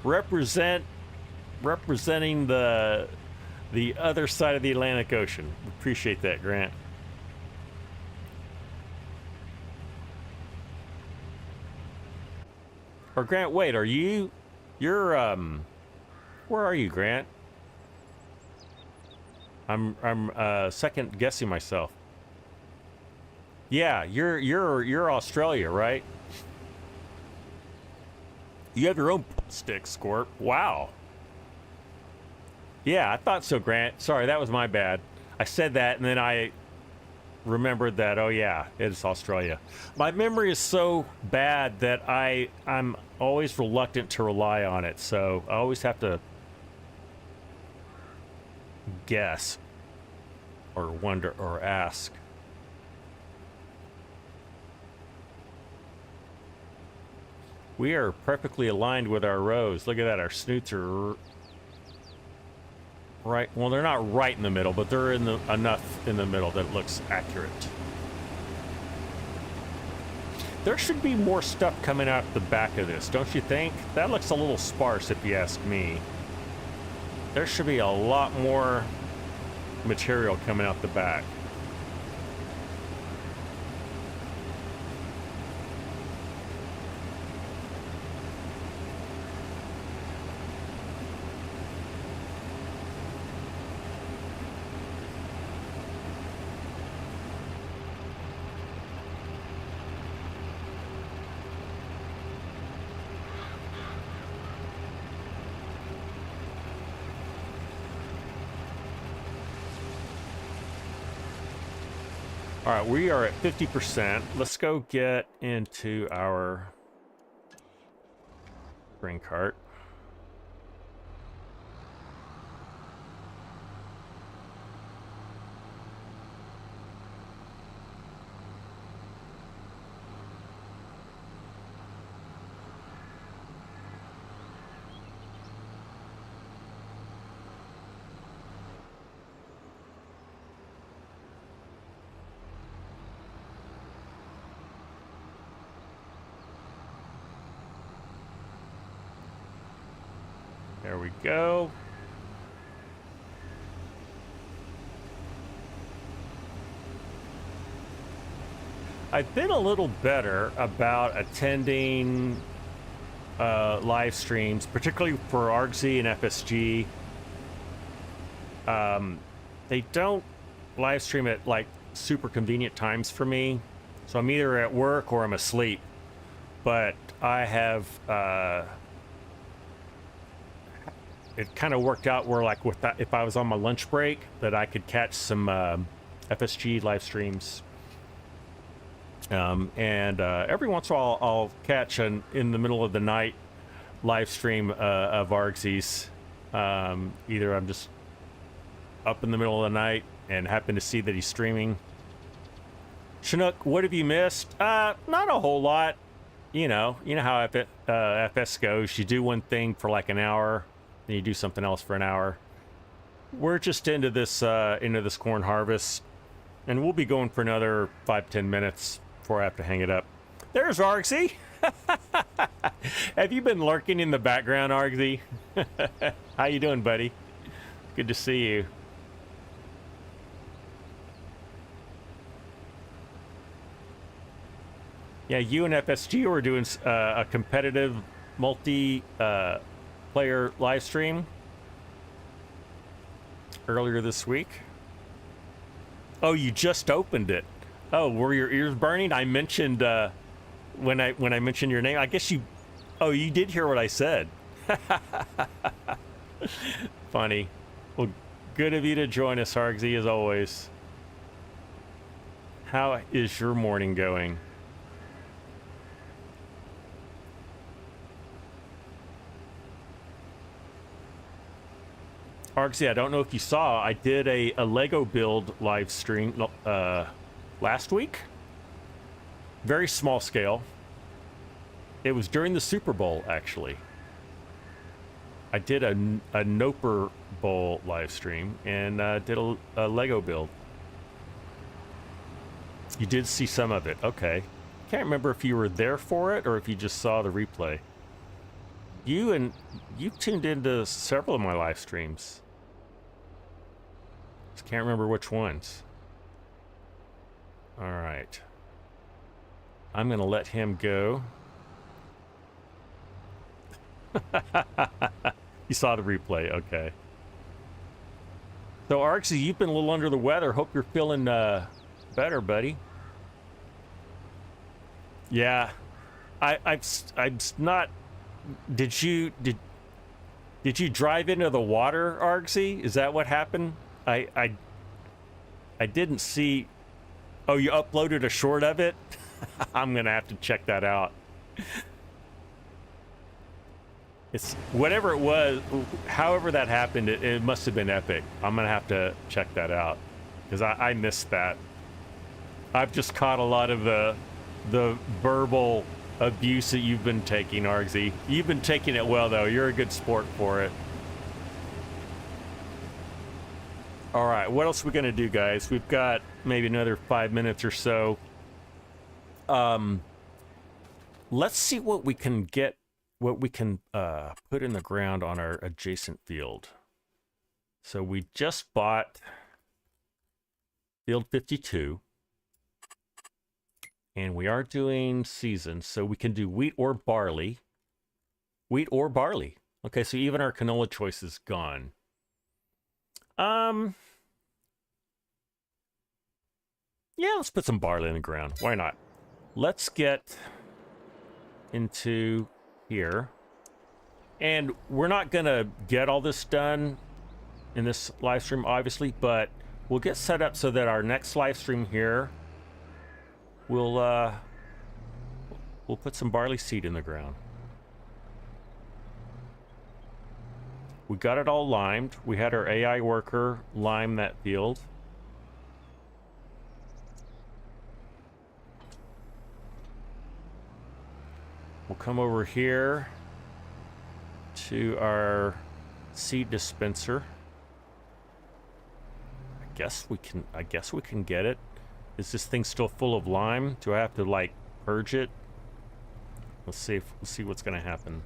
Representing the other side of the Atlantic Ocean. Appreciate that, Grant. Or Grant, wait, you're where are you, Grant? I'm second guessing myself. Yeah, you're Australia, right? You have your own stick, Scorp. Wow. Yeah, I thought so, Grant. Sorry, that was my bad. I said that, and then I remembered that, oh yeah, it's Australia. My memory is so bad that I'm always reluctant to rely on it, so I always have to guess or wonder or ask. We are perfectly aligned with our rows. Look at that, our snoots are right, well, they're not right in the middle, but they're enough in the middle that it looks accurate. There should be more stuff coming out the back of this, don't you think? That looks a little sparse if you ask me. There should be a lot more material coming out the back. All right, we are at 50%. Let's go get into our grain cart. There we go. I've been a little better about attending live streams, particularly for ArgZ and FSG. They don't live stream at like super convenient times for me, so I'm either at work or I'm asleep. But I have it kind of worked out where, like, with that, if I was on my lunch break, that I could catch some FSG live streams. And every once in a while I'll catch an in the middle of the night live stream of ArgZ's. Either I'm just up in the middle of the night and happen to see that he's streaming. Chinook, what have you missed? Not a whole lot. You know how FS goes. You do one thing for like an hour, then you do something else for an hour. We're just into this corn harvest, and we'll be going for another 5-10 minutes before I have to hang it up. There's ArgZ. Have you been lurking in the background, ArgZ? How you doing, buddy? Good to see you. Yeah, you and FSG were doing a competitive multi-player live stream earlier this week. Oh, you just opened it. Oh, were your ears burning? I mentioned when I mentioned your name. I guess you. Oh, you did hear what I said. Funny. Well, good of you to join us, ArgZ, as always. How is your morning going? ArgZ, I don't know if you saw, I did a Lego build live stream last week. Very small scale. It was during the Super Bowl, actually. I did a Noper Bowl live stream and did a Lego build. You did see some of it. Okay. Can't remember if you were there for it or if you just saw the replay. You tuned into several of my live streams. Just can't remember which ones. All right. I'm going to let him go. You saw the replay. Okay. So, ArgZ, you've been a little under the weather. Hope you're feeling better, buddy. Yeah. I'm not... Did you drive into the water, ArgZ? Is that what happened? I didn't see. Oh, you uploaded a short of it? I'm gonna have to check that out. It's whatever it was, however that happened, it must have been epic. I'm gonna have to check that out because I missed that. I've just caught a lot of the verbal abuse that you've been taking, ArgZ. You've been taking it well, though. You're a good sport for it. All right, what else are we gonna do, guys? We've got maybe another 5 minutes or so. Let's see what we can get, what we can put in the ground on our adjacent field. So we just bought field 52. And we are doing seasons, so we can do wheat or barley. Wheat or barley. Okay, so even our canola choice is gone. Yeah, let's put some barley in the ground. Why not? Let's get into here. And we're not going to get all this done in this live stream, obviously, but we'll get set up so that our next live stream here, we'll put some barley seed in the ground. We got it all limed. We had our AI worker lime that field. We'll come over here to our seed dispenser. I guess we can get it. Is this thing still full of lime? Do I have to like purge it? Let's see what's gonna happen.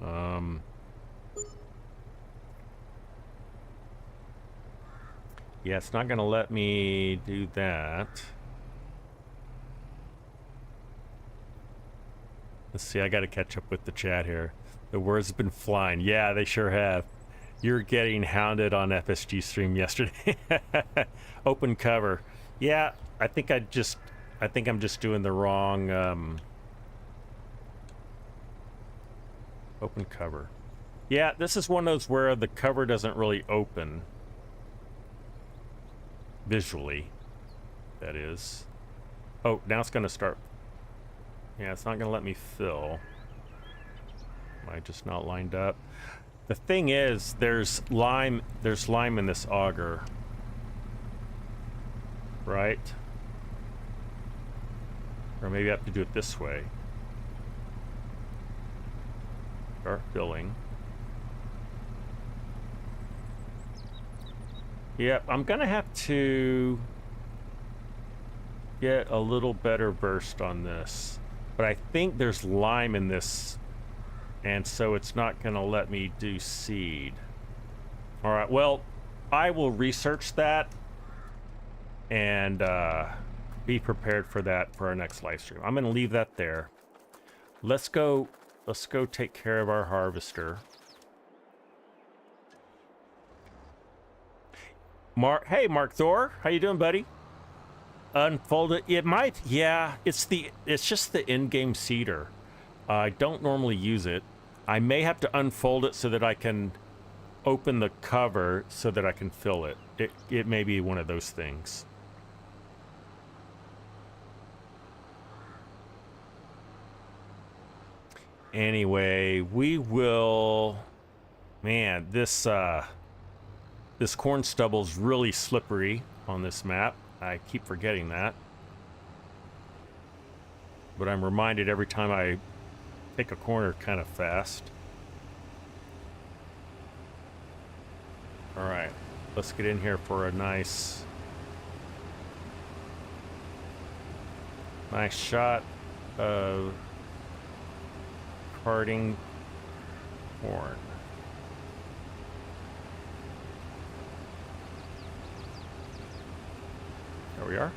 Yeah, it's not going to let me do that. Let's see, I got to catch up with the chat here. The words have been flying. Yeah, they sure have. You're getting hounded on FSG stream yesterday. Open cover. Yeah, I think I'm just doing the wrong open cover. Yeah, this is one of those where the cover doesn't really open visually. That is. Oh, now it's going to start. Yeah, it's not going to let me fill. Am I just not lined up? The thing is, there's lime in this auger. Right? Or maybe I have to do it this way. Start filling. Yep, I'm gonna have to get a little better burst on this. But I think there's lime in this, and so it's not gonna let me do seed. Alright, well, I will research that and be prepared for that for our next live stream. I'm gonna leave that there. Let's go take care of our harvester. Hey, Mark Thor, how you doing, buddy? Unfold it. It might, yeah. It's just the in-game seeder. I don't normally use it. I may have to unfold it so that I can open the cover so that I can fill it. It may be one of those things. Anyway, we will. Man, this corn stubble's really slippery on this map. I keep forgetting that. But I'm reminded every time I take a corner kind of fast. Alright, let's get in here for a nice shot of carting corn. There we are.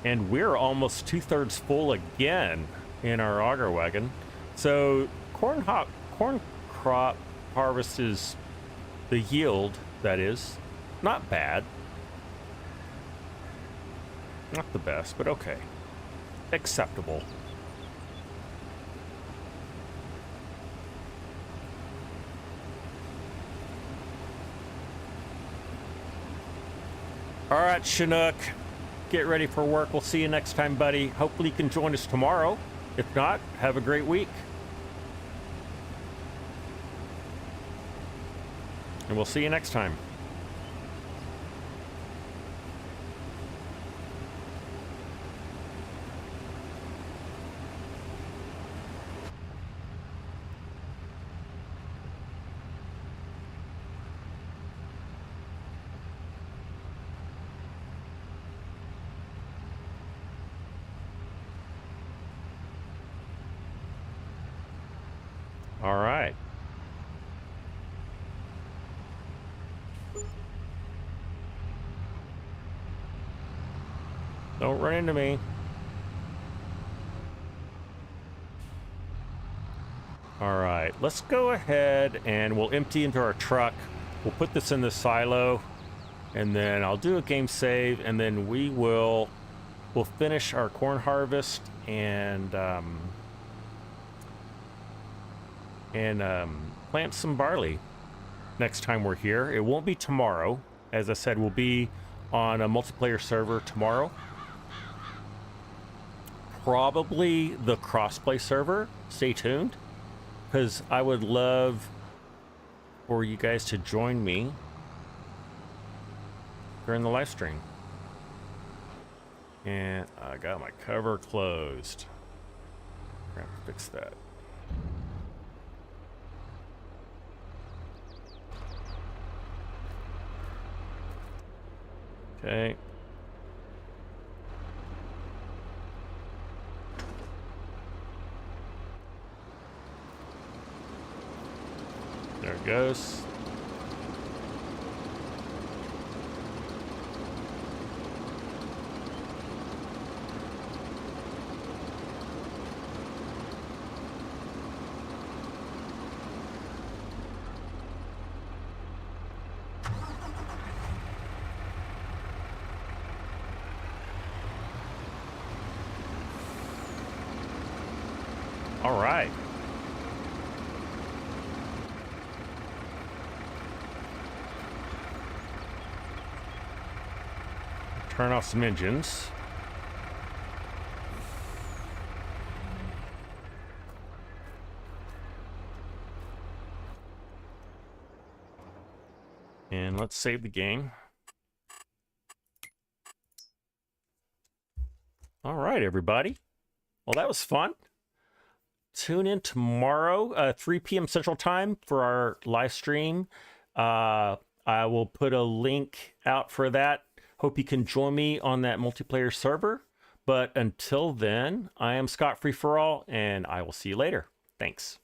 And we're almost 2/3 full again in our auger wagon. So corn crop harvest is the yield, that is, not bad. Not the best, but okay. Acceptable. All right, Chinook, get ready for work. We'll see you next time, buddy. Hopefully you can join us tomorrow. If not, have a great week. And we'll see you next time. All right. Don't run into me. All right, let's go ahead and we'll empty into our truck. We'll put this in the silo, and then I'll do a game save, and then we'll finish our corn harvest and plant some barley next time we're here. It won't be tomorrow. As I said, we'll be on a multiplayer server tomorrow. Probably the crossplay server. Stay tuned, because I would love for you guys to join me during the live stream. And I got my cover closed. I'm gonna have to fix that. Okay. There it goes. All right. Turn off some engines. And let's save the game. All right, everybody. Well, that was fun. Tune in tomorrow, 3 p.m. Central Time for our live stream. I will put a link out for that. Hope you can join me on that multiplayer server. But until then, I am ScottFreeforall, and I will see you later. Thanks.